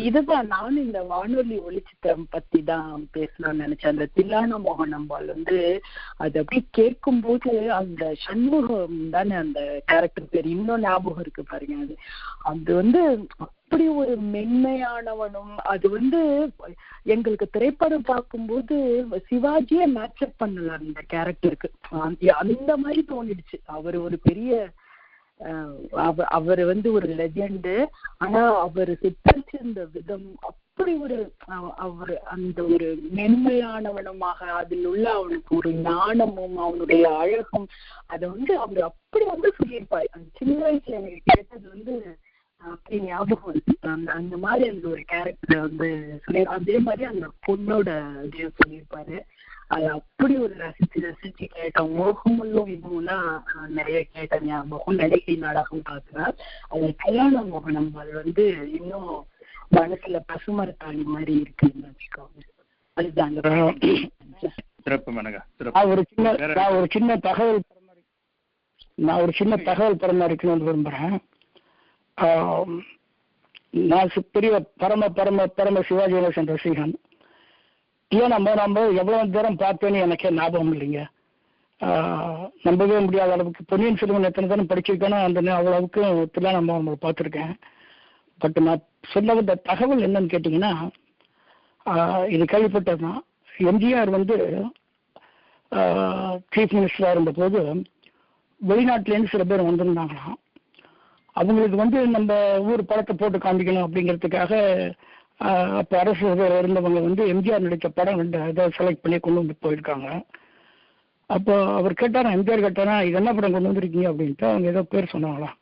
இதுதான் நானும் இந்த வானொலி ஒளிச்சித்திரம் பத்தி தான் பேசலாம்னு நினைச்சேன். அந்த தில்லானா மோகன் அம்பாள் வந்து அது அப்படி கேட்கும் போது அந்த சண்முகம் தானே அந்த கேரக்டர் பேர் இன்னும் ஞாபகம் இருக்கு பாருங்க. அது வந்து அப்படி ஒரு மென்மையானவனும், அது வந்து எங்களுக்கு திரைப்படம் பார்க்கும்போது சிவாஜியே மேட்சப் பண்ணல அந்த கேரக்டருக்கு. அந்த மாதிரி தோணிடுச்சு. அவர் ஒரு பெரிய அவர் வந்து ஒரு லெஜெண்டு. ஆனா அவர் சித்தரிச்சிருந்த விதம் அப்படி ஒரு அவர் அந்த ஒரு மென்மையானவனமாக அதில் உள்ள அவனுக்கு ஒரு ஞானமும் அவனுடைய அழகும் அதை வந்து அவர் அப்படி வந்து சொல்லியிருப்பார். அந்த சின்ன வயசுல எனக்கு கேட்டது வந்து அப்படி ஞாபகம் இருக்கு. அந்த மாதிரி அந்த ஒரு கேரக்டர் வந்து சொல்லி அதே மாதிரி அந்த பொண்ணோட இதையும் சொல்லியிருப்பாரு. அது அப்படி ஒரு ரசிச்சு கேட்டோம். மோகமுள்ளும் இதுவும் நிறைய கேட்ட ஞாபகம். நடிகை நாடகம் பார்க்கிறேன். அது கல்யாண மோகனம் அது வந்து இன்னும் மனசுல பசுமரத்தாணி மாதிரி இருக்குன்னு வச்சுக்கோங்க. அதுதாங்க. நான் ஒரு சின்ன தகவல் பரிமாறிக்கணும்னு விரும்புறேன். நான் பெரிய பரம பரம பரம சிவாஜி கணேசன் ரசிகன். ஏன் நம்ம எவ்வளவு தூரம் பார்த்தேன்னு எனக்கே ஞாபகம் இல்லைங்க. நம்பவே முடியாத அளவுக்கு பொன்னியின் செல்வன் எத்தனை தரம் படிச்சிருக்கேனோ அந்த அவ்வளவுக்கு தில்லானா நம்ம பார்த்துருக்கேன். பட் நான் சொல்ல வந்த தகவல் என்னன்னு கேட்டிங்கன்னா, இது கேள்விப்பட்டதுதான். எம்ஜிஆர் வந்து சீஃப் மினிஸ்டராக இருந்தபோது வெளிநாட்டிலேருந்து சில பேர் வந்திருந்தாங்களாம். அவங்களுக்கு வந்து நம்ம ஊர் படத்தை போட்டு காமிக்கணும் அப்படிங்கிறதுக்காக அப்போ அரசு இருந்தவங்க வந்து எம்ஜிஆர் நடித்த படம் 2 இதை செலக்ட் பண்ணி கொண்டு வந்து போயிருக்காங்க. அப்போ அவர் கேட்டாரா, எம்ஜிஆர் கேட்டாரா, இது என்ன படம் கொண்டு வந்திருக்கீங்க அப்படின்ட்டு. அவங்க ஏதோ பேர் சொன்னாங்களாம்.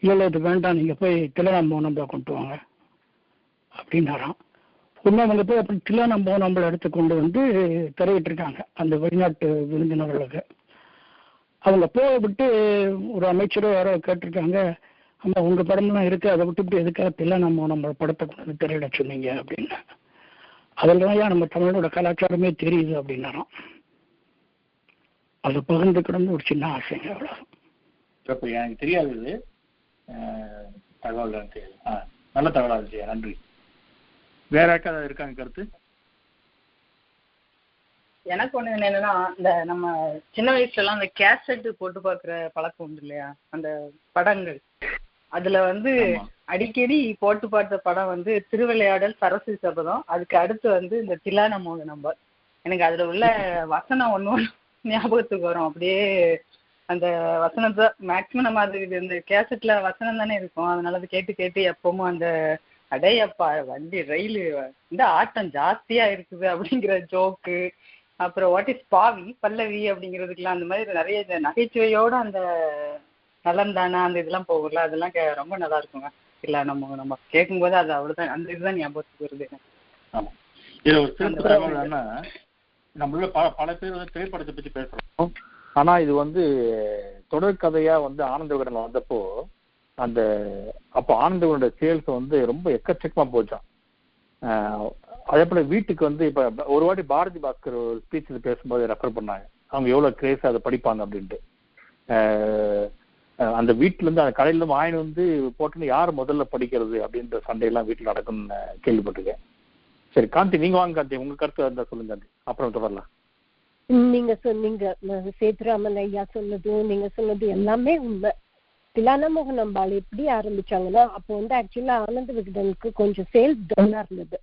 இல்லை இது வேண்டாம், நீங்கள் போய் தில்லானா மோகனாம்பா கொண்டு வாங்க அப்படின்னாராம். ஒன்று அவங்க போய் அப்படி தில்லானா மோகனாம்பா எடுத்து கொண்டு வந்து திரையிட்டிருக்காங்க அந்த வெளிநாட்டு விருந்தினர்களுக்கு. அவங்க போக விட்டு ஒரு அமைச்சரோ யாரோ கேட்டிருக்காங்க, ஆமா உங்கள் படம்லாம் இருக்குது, அதை விட்டு இப்படி எதுக்காக தில்லானா மோகனாம்பா படத்தை கொண்டு வந்து திரையிட சொன்னீங்க அப்படின்னு. அதில் தான் நம்ம தமிழோட கலாச்சாரமே தெரியுது அப்படின்னாராம். அது பகிர்ந்துக்கிடந்து ஒரு சின்ன ஆசைங்க, அவ்வளோ. எனக்கு தெரியாது தகவல் தெரியாது. நல்ல தகவலாக இருந்துச்சு, நன்றி. வேற யாருக்காவது இருக்காங்க கருத்து? எனக்கு ஒண்ணு என்னன்னா, இந்த நம்ம சின்ன வயசுல எல்லாம் அந்த கேசட் போட்டு பாக்குற பழக்கம் உண்டு இல்லையா, அந்த படங்கள். அதுல வந்து அடிக்கடி போட்டு பார்த்த படம் வந்து திருவிளையாடல், சரஸ்வதி சபதம். அதுக்கு அடுத்து வந்து இந்த தில்லானா மோகனாம்பா. எனக்கு அதுல உள்ள வசனம் ஒண்ணு ஞாபகத்துக்கு வரும். அப்படியே அந்த வசனத்தை மேக்சிமம் நம்ம அது இந்த கேசட்ல வசனம் தானே இருக்கும், அதனால அது கேட்டு கேட்டு எப்பவும் அந்த அடையப்பா வண்டி ரயிலு இந்த ஆட்டம் ஜாஸ்தியா இருக்குது அப்படிங்கிற ஜோக்கு, அப்புறம் வாட் இஸ் பாவி பல்லவி அப்படிங்கிறதுக்கெல்லாம் அந்த மாதிரி நிறைய நகைச்சுவையோட அந்த நலம் தானா அந்த இதெல்லாம் போகல, அதெல்லாம் ரொம்ப நல்லா இருக்குங்க. இல்லை நம்ம கேட்கும்போது அது அவ்வளவுதான், அந்த இதுதான் ஞாபகத்துக்கு வருது. இது ஒரு சிறப்பு தகவல். நம்மள பல பேர் வந்து திரைப்படத்தை பற்றி பேசுறோம், ஆனா இது வந்து தொடர்கதையா வந்து ஆனந்த விகடன் வந்தப்போ அந்த அப்போ ஆனந்த விகடனோட சேல்ஸ் வந்து ரொம்ப எக்கச்சக்கமா போச்சான். அதே போல வீட்டுக்கு வந்து இப்ப ஒரு வாட்டி பாரதி பாஸ்கர் ஒரு ஸ்பீச் பேசும்போது ரெஃபர் பண்ணாங்க, அவங்க எவ்வளவு கிரேஸ் அதை படிப்பாங்க அப்படின்ட்டு. அந்த வீட்டுல இருந்து அந்த கடையில இருந்து வாங்கி வந்து போட்டுன்னு யார் முதல்ல படிக்கிறது அப்படின்ற சண்டையெல்லாம் வீட்டுல நடக்கும்னு கேள்விப்பட்டிருக்கேன். சரி காந்தி, நீங்க வாங்க காந்தி, உங்க கருத்து இருந்தா சொல்லுங்க காந்தி, அப்புறம் தொடரலாம். நீங்க சொன்னீங்க சேதுராமன் ஐயா சொன்னதும் நீங்க சொன்னது எல்லாமே உண்மை. தில்லானா மோகனாம்பாள் எப்படி ஆரம்பிச்சாங்கன்னா, அப்போ வந்து ஆக்சுவலா ஆனந்த விகடனுக்கு கொஞ்சம் சேல்ஸ் டவுனா இருந்தது.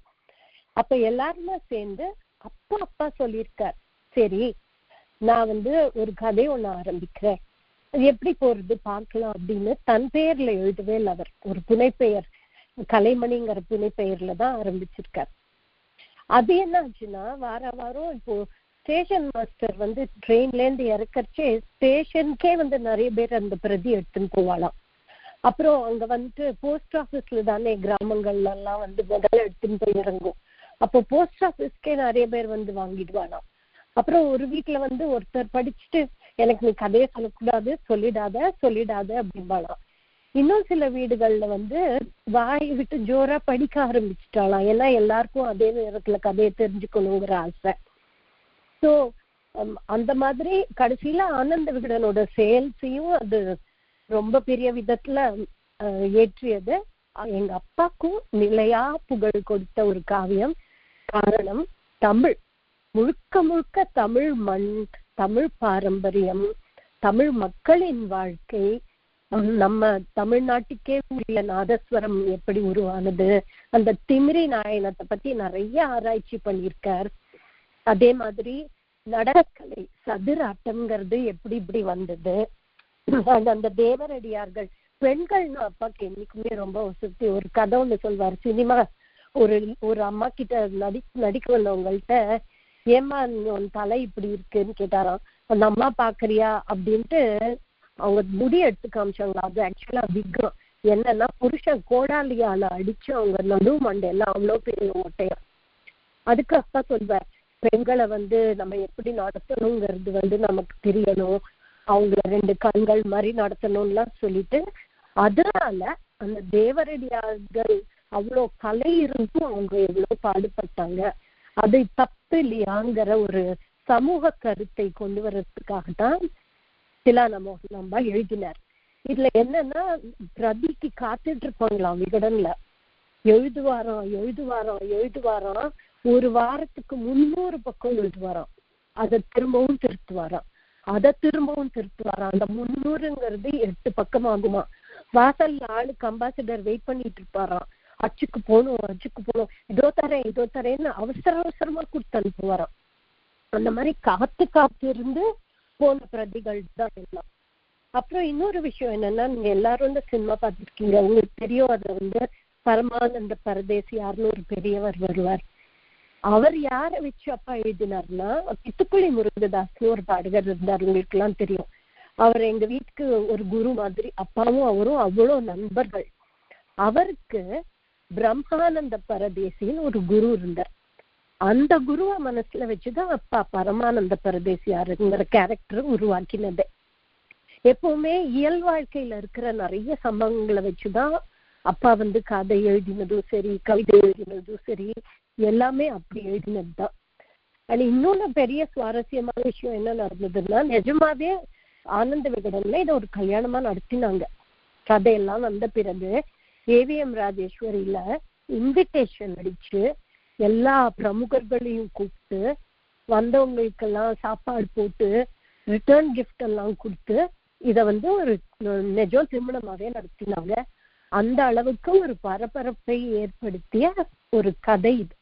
அப்ப எல்லாருமே சேர்ந்து அப்பா சொல்லியிருக்கார், சரி நான் வந்து ஒரு கதை ஒண்ணு ஆரம்பிக்கிறேன், அது எப்படி போறது பார்க்கலாம் அப்படின்னு தன் பெயர்ல எழுதவே இல்லை. அவர் ஒரு புனைப்பெயர் கலைமணிங்கிற புனைப்பெயர்ல தான் ஆரம்பிச்சிருக்கார். அது என்ன ஆச்சுன்னா, வாரம் இப்போ ஸ்டேஷன் மாஸ்டர் வந்து ட்ரெயின்ல இருந்து இறக்கறச்சே ஸ்டேஷனுக்கே வந்து நிறைய பேர் அந்த பிரதி எடுத்துன்னு போவாளாம். அப்புறம் அங்க வந்துட்டு போஸ்ட் ஆபீஸ்ல தானே கிராமங்கள்ல எல்லாம் வந்து முதல்ல எடுத்துன்னு போய் இறங்கும். அப்போ போஸ்ட் ஆபீஸ்க்கே நிறைய பேர் வந்து வாங்கிடுவாளாம். அப்புறம் ஒரு வீட்டுல வந்து ஒருத்தர் படிச்சுட்டு எனக்கு நீ கதையை சொல்லக்கூடாது, சொல்லிடாத அப்படின்பாளாம். இன்னும் சில வீடுகள்ல வந்து வாய் விட்டு ஜோரா படிக்க ஆரம்பிச்சுட்டாலாம், ஏன்னா எல்லாருக்கும் அதே நேரத்துல கதையை தெரிஞ்சுக்கணுங்கிற ஆசை. ஸோ அந்த மாதிரி கடைசியில ஆனந்த விகடனோட சேல்ஸையும் அது ரொம்ப பெரிய விதத்துல ஏற்றியது. எங்க அப்பாக்கும் நிலையா புகழ் கொடுத்த ஒரு காவியம். காரணம், தமிழ் முழுக்க தமிழ் மண், தமிழ் பாரம்பரியம், தமிழ் மக்களின் வாழ்க்கை, நம்ம தமிழ்நாட்டுக்கே உரிய நாதஸ்வரம் எப்படி உருவானது, அந்த திமிரி நாயனத்தை பத்தி நிறைய ஆராய்ச்சி பண்ணியிருக்கார். அதே மாதிரி நடனக்கலை சதுராட்டம்ங்கிறது எப்படி இப்படி வந்தது, அந்த தேவரடியார்கள் பெண்கள்னு அப்பாக்கு என்னைக்குமே ரொம்ப சுத்தி ஒரு கதை ஒண்ணு சொல்வார். சினிமா ஒரு அம்மா கிட்ட நடிக்க வந்தவங்கள்ட்ட, ஏமா உன் தலை இப்படி இருக்குன்னு கேட்டாராம். அந்த அம்மா பாக்குறியா அப்படின்ட்டு அவங்க முடி எடுத்து காமிச்சாங்களா, அது ஆக்சுவலா விக்ரம். என்னன்னா புருஷன் கோடாலியால அடிச்சு அவங்க நடு மண்டையெல்லாம் அவ்வளோ பெரிய ஓட்டையா. அதுக்கு அப்பா சொல்வார், பெண்களை வந்து நம்ம எப்படி நடத்தணுங்கிறது வந்து நமக்கு தெரியணும், அவங்கள 2 கண்கள் மாதிரி நடத்தணும்லாம் சொல்லிட்டு, அதனால அந்த தேவரடியார்கள் அவ்வளோ கலை இருந்தும் அவங்க எவ்வளவு பாடுபட்டாங்க, அது தப்பு இல்லையாங்கிற ஒரு சமூக கருத்தை கொண்டு வர்றதுக்காகத்தான் தில்லானா மோகனாம்பாள் எழுதினார். இதுல என்னன்னா, பிரதிக்கு காத்துட்டு இருப்பாங்களாம் விகடன்ல, எழுதுவாராம். ஒரு வாரத்துக்கு 300 பக்கம் எழுதுவாராம். அதை திரும்பவும் திருத்துவாராம். அந்த 300ங்கிறது 8 பக்கம் ஆகுமா. வாசல்ல ஆளுக்கு அம்பாசிடர் வெயிட் பண்ணிட்டு இருப்பாராம், அச்சுக்கு போகணும், இதோ தரேன்னு அவசரமா கொடுத்து அனுப்புவாராம். அந்த மாதிரி காத்து இருந்து போன பிரதிகள் தான் எல்லாம். அப்புறம் இன்னொரு விஷயம் என்னன்னா, நீங்க எல்லாரும் இந்த சினிமா பார்த்துருக்கீங்க, உங்களுக்கு தெரியும், அதுல வந்து பரமானந்த பரதேசி யாருன்னு ஒரு பெரியவர் வருவார். அவர் யார வச்சு அப்பா எழுதினார்னா, பித்துக்குளி முருகதாஸ்னு ஒரு பாடகர் இருந்தார், உங்களுக்கு எல்லாம் தெரியும். அவர் எங்க வீட்டுக்கு ஒரு குரு மாதிரி, அப்பாவும் அவரும் அவ்வளோ நண்பர்கள். அவருக்கு பிரம்மானந்த பரதேசின்னு ஒரு குரு இருந்தார். அந்த குருவை மனசுல வச்சுதான் அப்பா பரமானந்த பரதேசியாருங்கிற கேரக்டர் உருவாக்கினது. எப்பவுமே இயல் வாழ்க்கையில இருக்கிற நிறைய சம்பவங்களை வச்சுதான் அப்பா கதை எழுதினதும் சரி, கவிதை எழுதினதும் சரி, எல்லாமே அப்படி எழுதினதுதான். ஆனா இன்னொன்னு பெரிய சுவாரஸ்யமான விஷயம் என்ன நடந்ததுன்னா, நிஜமாவே ஆனந்த விகடன்ல இதை ஒரு கல்யாணமா நடத்தினாங்க. கதையெல்லாம் வந்த பிறகு ஏவிஎம் ராஜேஸ்வரியில இன்விடேஷன் அடிச்சு எல்லா பிரமுகர்களையும் கூப்பிட்டு வந்தவங்களுக்கெல்லாம் சாப்பாடு போட்டு ரிட்டர்ன் கிஃப்ட் எல்லாம் கொடுத்து இத ஒரு நிஜம் திருமணமாவே நடத்தினாங்க. அந்த அளவுக்கு ஒரு பரபரப்பை ஏற்படுத்திய ஒரு கதை இது.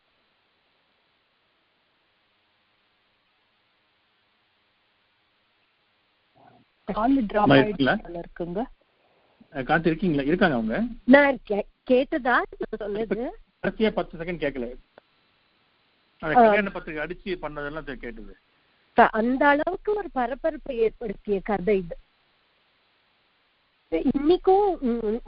இருக்குங்க. காத்து இருக்கீங்களா? இருக்காங்க அவங்க. நான் கேட்டதா சொன்னது? 10 செகண்ட் கேட்கல. பத்திரிகை அடிச்சு பண்ணதெல்லாம் கேட்டது. அந்த அளவுக்கு ஒரு பரபரப்பை ஏற்படுத்திய கதை இது. இன்னைக்கும்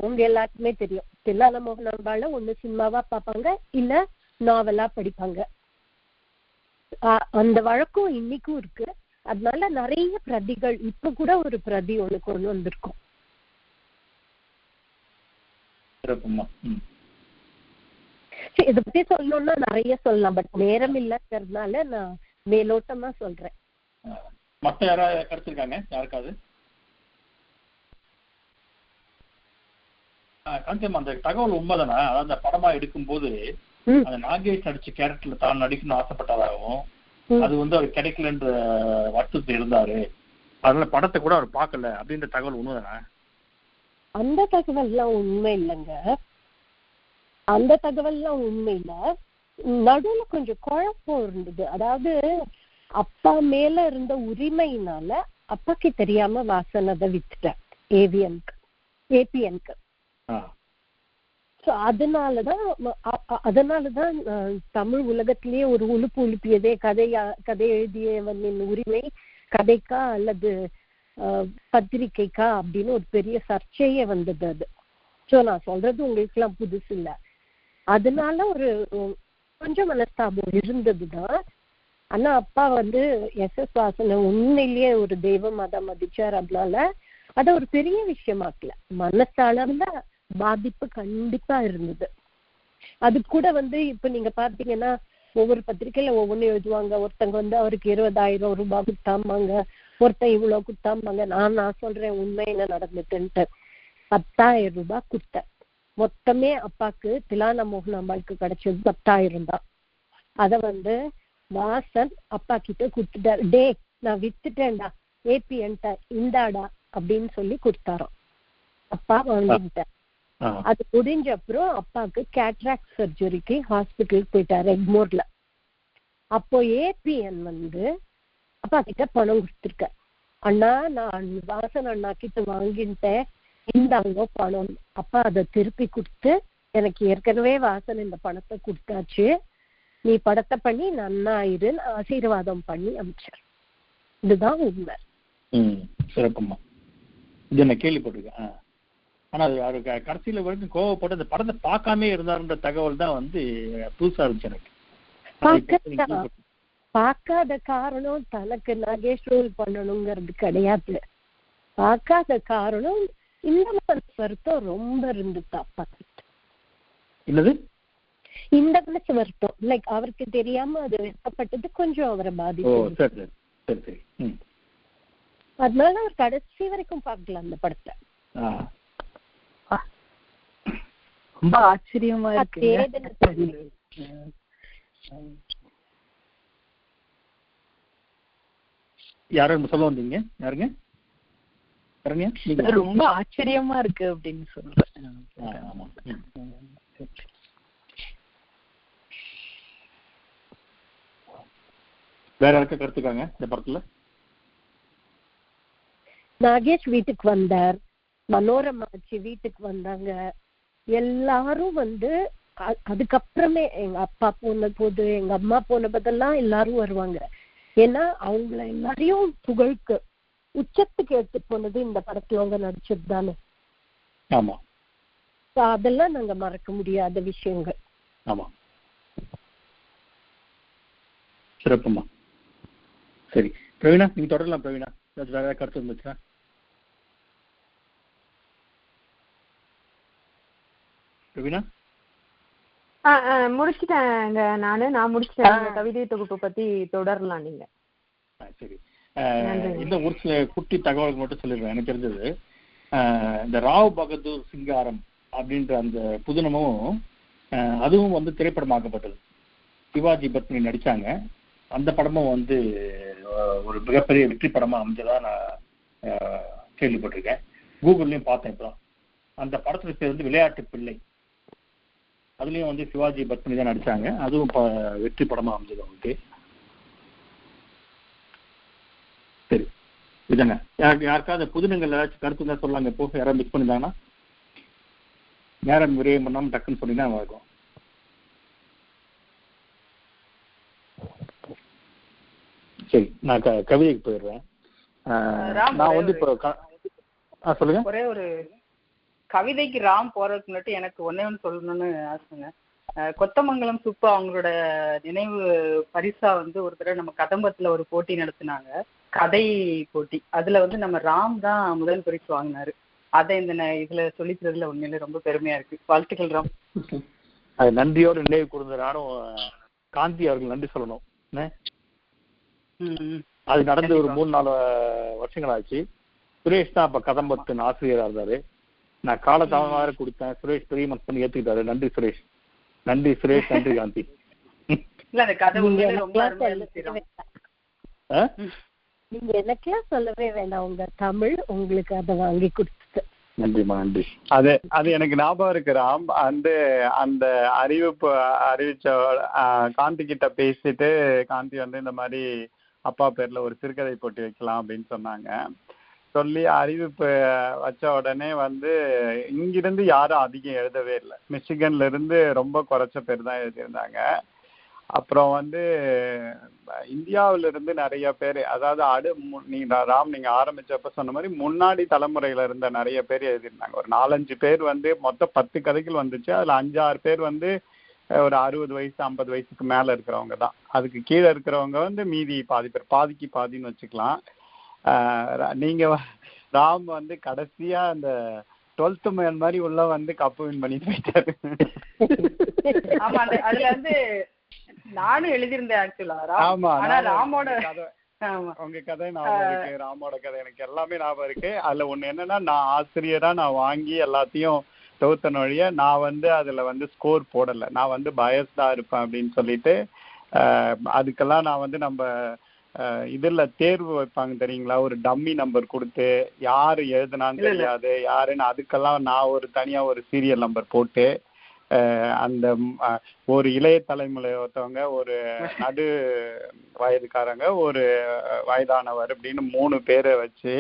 உங்க எல்லாருக்குமே தெரியும், தில்லான மோகனாம்பாள ஒண்ணு சினிமாவா பார்ப்பாங்க, இல்ல நாவலா படிப்பாங்க. அந்த வழக்கம் இன்னைக்கும் இருக்கு. அதனால நிறைய பிரதிகள், இப்ப கூட ஒரு பிரதி ஒண்ணு கொண்டு வந்திருக்கும். இதை பத்தி சொல்லணும்னா நிறைய சொல்லலாம், பட் நேரம் இல்லைங்கிறதுனால நான் மேலோட்டமா சொல்றேன். மத்த யாராவது கருத்து இருக்காங்க? யாருக்காவது அந்த தகவல் உண்மைதானா? அதாவது அந்த படமா எடுக்கும் போது அந்த நாகேஷ் நடிச்ச கேரக்டர்ல தான் நடிக்கணும்னு ஆசைப்பட்டதாகவும், அது அவர் கிடைக்கலன்ற வருத்தத்தில் இருந்தாரு, அதனால படத்தை கூட அவர் பார்க்கல அப்படின்ற தகவல் உண்மைதானா? அந்த தகவல்லாம் உண்மை இல்லைங்க. அந்த தகவல்லாம் உண்மை இல்ல. நடுவுல கொஞ்சம் குழப்பம் இருந்தது. அதாவது அப்பா மேல இருந்த உரிமையினால அப்பாக்கு தெரியாம வாசனதை வித்துட்டேன் ஏபிஎன்க்கு. அதனாலதான் தமிழ் உலகத்திலேயே ஒரு உலுப்பு உலுப்பியதே, கதை எழுதியவனின் உரிமை கதைக்கா அல்லது பத்திரிகைக்கா அப்படின்னு ஒரு பெரிய சர்ச்சையே வந்தது அது. சோ நான் சொல்றது உங்களுக்கு எல்லாம் புதுசு இல்ல. அதனால ஒரு கொஞ்சம் மனஸ்தாபம் இருந்ததுதான். ஆனா அப்பா எஸ்.எஸ். வாசனை உண்மையிலேயே ஒரு தெய்வமா தான் மதிச்சார். அதனால அத ஒரு பெரிய விஷயமாக்கல. மனசாளர்ல பாதிப்பு கண்டிப்பா இருந்தது. அது கூட இப்ப நீங்க பாத்தீங்கன்னா ஒவ்வொரு பத்திரிகையில ஒவ்வொன்னு எழுதுவாங்க. ஒருத்தங்க அவருக்கு 20,000 ரூபாய் கொடுத்தாமாங்க, ஒருத்தன் இவ்வளவு கொடுத்தாமாங்க. நான் சொல்றேன் உண்மை என்ன நடந்துட்டுன்ட்டு. 10,000 ரூபாய் கொடுத்தேன். மொத்தமே அப்பாக்கு தில்லான மோகனாம்பாளுக்கு கிடைச்சது 10,000 தான். அத வாசன் அப்பா கிட்ட கொடுத்துட்டாரு. டே நான் வித்துட்டேன்டா, ஏபிஎன்ட்ட இந்தாடா அப்படின்னு சொல்லி கொடுத்தாராம். அப்பா வாங்கிட்டார். அது முடிஞ்ச அப்புறம் அப்பாவுக்கு கேட்ராக்ட் சர்ஜரிக்கு ஹாஸ்பிட்டலுக்கு போயிட்டாரு எக்மோர்ல. அப்போ ஏபிஎன் அப்பா கிட்ட பணம் கொடுத்துருக்க. அண்ணா நான் வாசன் அண்ணா கிட்ட வாங்கிட்டேன், இந்தாங்க பணம். அப்பா அதை திருப்பி கொடுத்து, எனக்கு ஏற்கனவே வாசன் இந்த பணத்தை கொடுத்தாச்சு, நீ படத்தை பண்ணி நன்னாயிருன்னு ஆசீர்வாதம் பண்ணி அனுப்பிச்சார். இதுதான் உண்மை. சிறப்புமா. இது என்ன கேள்விப்பட்டிருக்கேன். ஆனா அது கடைசியில வரைக்கும் கோவப்பட்டு அந்த படத்தை பார்க்காம இருந்தாருன்ற தகவல் தான் புதுசா இருந்துச்சு எனக்கு. பார்க்காத காரணம் தனக்கு நாகேஷ் ரோல் பண்ணணுங்கிறது கிடையாது. பார்க்காத காரணம் இந்த மனசு வருத்தம் ரொம்ப இருந்துச்சு அப்பா கிட்ட. என்னது இந்த மனசு வருத்தம், லைக் அவருக்கு தெரியாம அது வெட்டப்பட்டது கொஞ்சம் அவரை பாதிச்சு. அதனால அவர் கடைசி வரைக்கும் பார்க்கல அந்த படத்தை. ரொம்ப ஆச்சரியமா இருக்கு. யாரும் சொல்ல வந்தீங்க? யாருங்க? ரொம்ப ஆச்சரியமா இருக்கு அப்படின்னு சொல்றேன். வேற யாருக்க கருத்துக்காங்க இந்த படத்துல? நாகேஷ் வீட்டுக்கு வந்தார், மனோரமா ஆச்சு வீட்டுக்கு வந்தாங்க. எல்லாரும் அதுக்கப்புறமே எங்க அப்பா போன போது எங்க அம்மா போன போதெல்லாம் எல்லாரும் வருவாங்க. ஏன்னா அவங்கள எல்லாரையும் புகழுக்கு உச்சத்துக்கு எடுத்து போனது இந்த படத்துல அவங்க நடிச்சது தானே. ஆமா, அதெல்லாம் நாங்க மறக்க முடியாத விஷயங்கள். ஆமா, சிறப்புமா. சரி பிரவீனா, நீங்க தொடரலாம். பிரவீனா வேற கருத்து இருந்துச்சா? பிரவீனா முடிச்சுட்டேங்க. நான் முடிச்சிட்டேன். கவிதை தொகுப்பு பத்தி தொடரலாம் நீங்க. சரி, இன்னும் ஒரு சில குட்டி தகவல்கள் மட்டும் சொல்லிடுறேன் எனக்கு தெரிஞ்சது. இந்த ராவ் பகதூர் சிங்காரம் அப்படின்ற அந்த புதினமும் அதுவும் வந்து திரைப்படமாக்கப்பட்டது. சிவாஜி பத்மினி நடிச்சாங்க. அந்த படமும் வந்து ஒரு மிகப்பெரிய வெற்றி படமா அமைஞ்சதா நான் கேள்விப்பட்டிருக்கேன். கூகுள்லயும் பார்த்தேன். இப்போ அந்த படத்துல பேர் வந்து விளையாட்டு பிள்ளை. அதுலயும் வந்து சிவாஜி பத்மினி தான் நடிச்சாங்க. அதுவும் வெற்றி படமா அமைஞ்சது அவங்களுக்கு. சரி, இதுங்க யாருக்காவது புதினங்கள் ஏதாச்சும் கருத்து தான் சொல்லாங்க. இப்போ யாராவது மிஸ் பண்ணிருந்தாங்கன்னா நேரம் விரையும் பண்ணாம டக்குன்னு சொன்னீங்கன்னா இருக்கும். சரி, நான் கவிதைக்கு போயிடுறேன். நான் வந்து இப்போ சொல்லுங்க. ஒரே ஒரு கவிதைக்கு ராம் போறதுக்கு முன்னாடி எனக்கு ஒன்னே ஒன்று சொல்லணும்னு ஆசைங்க. கொத்தமங்கலம் சுப்பு அவங்களோட நினைவு பரிசா வந்து ஒரு தடவை நம்ம கதம்பத்துல ஒரு போட்டி நடத்தினாங்க, கதை போட்டி. அதுல வந்து நம்ம ராம் தான் முதல் பரிசு வாங்கினாரு. அதை இந்த இதுல சொல்லிக்கிறதுல உண்மையில ரொம்ப பெருமையா இருக்கு. வாழ்த்துக்கள் ராம். அது நன்றியோடு நினைவு கூர்ந்த நானும் காந்தி அவர்கள் நன்றி சொல்லணும். அது நடந்து ஒரு 3-4 வருஷங்கள் ஆச்சு. சுரேஷ் தான் அப்ப கதம்பத்தின் ஆசிரியரா இருந்தாரு. நான் காலதாமதாக கொடுத்தேன். சுரேஷ் பெரிய மனசு பண்ணி ஏத்துக்கிட்டாரு. நன்றி சுரேஷ். நன்றி சுரேஷ். நன்றி காந்தி. நீங்க எனக்கெல்லாம் சொல்லவே வேண்டாம். உங்க தமிழ் உங்களுக்கு அதை வாங்கி கொடுத்தது. நன்றிமா, நன்றி. அது எனக்கு ஞாபகம் இருக்கு ராம். அந்த அறிவிச்ச காந்தி கிட்ட பேசிட்டு காந்தி வந்து இந்த மாதிரி அப்பா பேர்ல ஒரு சிறுகதை போட்டி வைக்கலாம் அப்படின்னு சொன்னாங்க. சொல்லி அறிவிப்பு வச்ச உடனே வந்து இங்கிருந்து யாரும் அதிகம் எழுதவே இல்லை. மிச்சிகன்ல இருந்து ரொம்ப குறைச்ச பேர் தான் எழுதியிருந்தாங்க. அப்புறம் வந்து இந்தியாவில இருந்து நிறைய பேர், அதாவது நீங்க ஆரம்பிச்சப்ப சொன்ன மாதிரி முன்னாடி தலைமுறையில இருந்த நிறைய பேர் எழுதியிருந்தாங்க. ஒரு 4-5 பேர் வந்து மொத்தம் 10 கதைகள் வந்துச்சு. அதுல 5-6 பேர் வந்து ஒரு 60 வயசு 50 வயசுக்கு மேல இருக்கிறவங்க தான். அதுக்கு கீழே இருக்கிறவங்க வந்து மீதி பாதி பேர், பாதிக்கு பாதின்னு வச்சுக்கலாம். நீங்க ராம் வந்து கடைசியா அந்த 12th மேன் மாதிரி உள்ள வந்து கப்பு வின் பண்ணிட்டு போயிட்டாரு. ஆமா, அதுல வந்து நானும் எழுதியிருந்தேன் ஆக்சுவலா. ஆமா, ராமோட உங்க கதை ஞாபகம் இருக்கு, ராமோட கதை எனக்கு எல்லாமே ஞாபகம் இருக்கு. அதுல ஒண்ணு என்னன்னா, நான் ஆசிரியரா நான் வாங்கி எல்லாத்தையும் தொகுத்தன வழியா நான் வந்து அதுல வந்து ஸ்கோர் போடல. நான் வந்து பயஸ்டா இருப்பேன் அப்படின்னு சொல்லிட்டு அதுக்கெல்லாம் நான் வந்து நம்ம இதுல தேர்வு வைப்பாங்க தெரியுங்களா, ஒரு டம்மி நம்பர் கொடுத்து யாரு எழுதுனான்னு தெரியாது யாருன்னு, அதுக்கெல்லாம் நான் ஒரு தனியா ஒரு சீரியல் நம்பர் போட்டு அந்த ஒரு இளைய தலைமுறை ஒருத்தவங்க, ஒரு நடு வயதுக்காரங்க, ஒரு வயதானவர் அப்படின்னு 3 பேரை வச்சு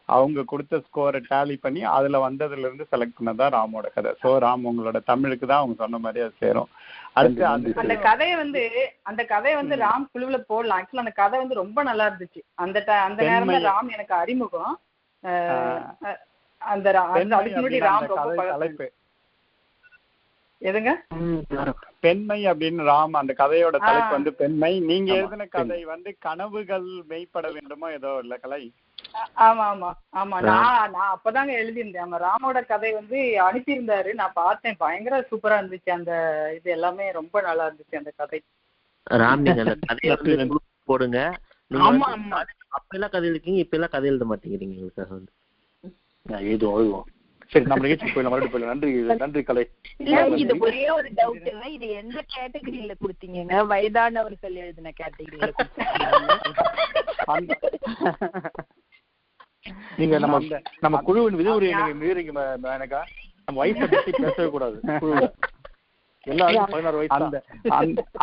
அவங்க கொடுத்த ஸ்கோரை டேலி பண்ணி அதுல வந்ததுல இருந்து செலக்ட் பண்ணதான் ராமோட கதை. சோ ராம் உங்களோட தமிழுக்கு தான் அவங்க சொன்ன மாதிரி அது சேரும். அடுத்து அந்த கதையை வந்து ராம் குழுவுல போடலாம். ஆக்சுவலா அந்த கதை வந்து ரொம்ப நல்லா இருந்துச்சு. அந்த நேரத்துல ராம் எனக்கு அறிமுகம். அதுக்கு முன்னாடி ராம் ரொம்ப தலைப்பு எதுங்க, பெண்மை அப்படின்னு ராம் அந்த கதையோட தலைப்பு வந்து பெண்மை. நீங்க எழுதின கதை வந்து கனவுகள் மெய்ப்பட வேண்டுமோ ஏதோ இல்ல கலை? ஆமா ஆமா ஆமா, நான் அப்பதாங்க எழுதியிருந்தேன். ஆமா, ராமோட கதை வந்து அனுப்பியிருந்தாரு, நான் பார்த்தேன். பயங்கர சூப்பரா இருந்துச்சு. அந்த இது எல்லாமே ரொம்ப நல்லா இருந்துச்சு அந்த கதை. ராம் நீங்க அந்த கதையை போடுங்க. அப்ப எல்லாம் கதை இருக்கீங்க, இப்ப எல்லாம் கதை எழுத மாட்டேங்கிறீங்க சார் வந்து. சரி, நம்ம நிகழ்ச்சி போயிடலாம், மறுபடியும் போயிடலாம். நன்றி நன்றி கலை. இது ஒரே ஒரு டவுட், இது எந்த கேட்டகரியில கொடுத்தீங்க? வயதானவர்கள் எழுதின கேட்டகரியில நீங்க நம்ம குழுவின் விதிமுறையை நீங்க மீறீங்க மேனகா. நம்ம வயசை பத்தி பேசவே கூடாது. எல்லாரும் 16 வயசு.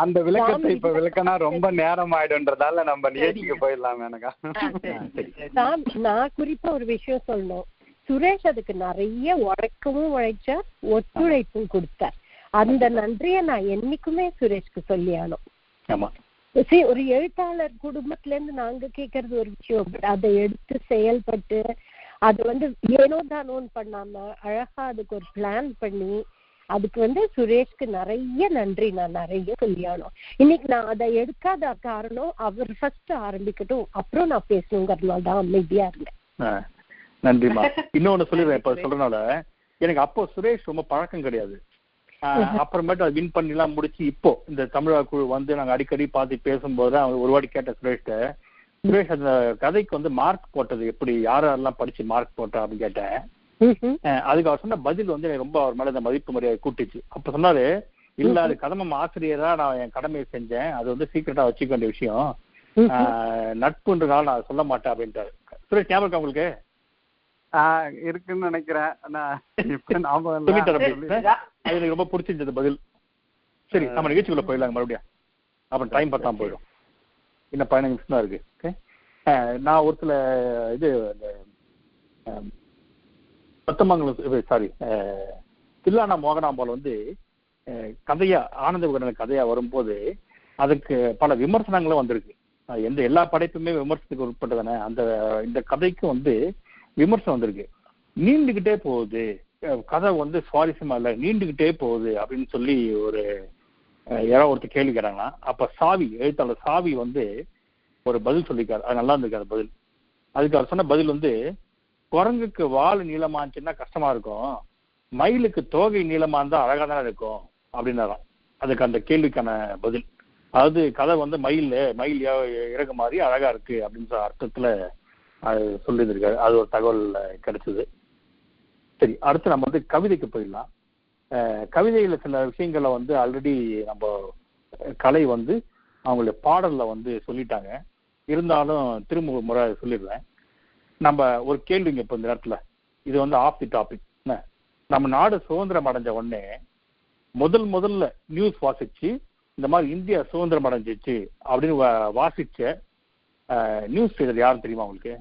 அந்த விளக்கத்தை இப்ப விளக்கனா ரொம்ப நேரம் ஆயிடும்ன்றதால நம்ம நிகழ்ச்சிக்கு போயிடலாம் மேனகா. நான் குறிப்பா ஒரு விஷயம் சொல்லணும். சுரேஷ் அதுக்கு நிறைய உழைக்கவும் உழைச்சார், ஒத்துழைப்பும் கொடுத்தார். அந்த நன்றியை நான் என்னைக்குமே சுரேஷ்க்கு சொல்லியானோம். ஆமா, ஒரு எழுத்தாளர் குடும்பத்துல இருந்து நாங்க கேட்கறது ஒரு விஷயம், அதை எடுத்து செயல்பட்டு அது ஏனோ தானோன்னு பண்ணாம அழகா அதுக்கு ஒரு பிளான் பண்ணி அதுக்கு சுரேஷ்க்கு நிறைய நன்றி நான் நிறைய சொல்லியானோம். இன்னைக்கு நான் அதை எடுக்காத காரணம் அவர் ஃபர்ஸ்ட் ஆரம்பிக்கட்டும், அப்புறம் நான் பேசணுங்கிறதுனால தான் அமைதியா இருந்தேன். நன்றிமா. இன்னொன்னு சொல்லிடுறேன், இப்ப சொல்றதுனால எனக்கு அப்போ சுரேஷ் ரொம்ப பழக்கம் கிடையாது. அப்புறமேட்டு அதை வின் பண்ணி எல்லாம் முடிச்சு இப்போ இந்த தமிழா குழு நாங்க அடிக்கடி பார்த்து பேசும்போது அவங்க ஒரு வாட்டி கேட்ட சுரேஷ் அந்த கதைக்கு மார்க் போட்டது எப்படி, யாரெல்லாம் படிச்சு மார்க் போட்டா அப்படின்னு கேட்டேன். அதுக்கு அவர் சொன்ன பதில் எனக்கு ரொம்ப அவர் மேல இந்த மதிப்பு மரியாதை கூட்டுச்சு. அப்ப சொன்னாரு, இல்ல அது கதமம் ஆசிரியரா நான் என் கடமையை செஞ்சேன், அது சீக்கிரட்டா வச்சுக்க வேண்டிய விஷயம், நட்புன்றதால நான் சொல்ல மாட்டேன் அப்படின்ட்டாரு. சுரேஷ் ஞாபகம் இருக்கா உங்களுக்கு? இருக்குன்னு நினைக்கிறேன். அது எனக்கு ரொம்ப பிடிச்சிருந்தது பதில். சரி, நம்ம நிகழ்ச்சிக்குள்ள போயிடலாங்க மறுபடியும், அப்புறம் டைம் பத்தாம போயிடும். இன்னும் 15 நிமிஷம் தான் இருக்கு. நான் ஒரு சில இது தில்லானா மோகனாம்பாள் கதையா ஆனந்த விகடன் கதையா வரும்போது அதுக்கு பல விமர்சனங்களும் வந்திருக்கு. எல்லா படைப்புமே விமர்சனத்துக்கு உட்பட்டதானே. இந்த கதைக்கு விமர்சனம் வந்திருக்கு. நீண்டுகிட்டே போகுது கதை, சுவாரஸ்யமா இல்ல, நீண்டுகிட்டே போகுது அப்படின்னு சொல்லி யாராவது ஒருத்தர் கேள்வி கேட்டாங்களா. அப்ப எழுத்தாளர் சாவி ஒரு பதில் சொல்லிக்காரு. அது நல்லா இருந்திருக்கு அந்த பதில். அதுக்கு அவர் சொன்ன பதில் குரங்குக்கு வால் நீளமாச்சுன்னா கஷ்டமா இருக்கும், மயிலுக்கு தோகை நீளமா இருந்தா அழகா தானே இருக்கும் அப்படின்னாராம். அதுக்கு அந்த கேள்விக்கான பதில். அதாவது கதை மயில் இறகு மாதிரி அழகா இருக்கு அப்படின்னு அர்த்தத்துல அது சொல்லியிருந்திருக்காரு. அது ஒரு தகவல் கிடைச்சது. சரி, அடுத்து நம்ம கவிதைக்கு போயிடலாம். கவிதையில சில விஷயங்களை ஆல்ரெடி நம்ம கலை அவங்களுடைய பாடல்ல சொல்லிட்டாங்க. இருந்தாலும் திரும்ப முறை சொல்லிடுறேன். நம்ம ஒரு கேள்விங்க இப்ப இந்த நேரத்துல, இது ஆஃப் தி டாபிக். நம்ம நாடு சுதந்திரம் அடைஞ்ச உடனே முதல்ல நியூஸ் வாசிச்சு இந்த மாதிரி இந்தியா சுதந்திரம் அடைஞ்சிச்சு அப்படின்னு வாசிச்ச நியூஸ் ரீடர் யாரும் தெரியுமா உங்களுக்கு?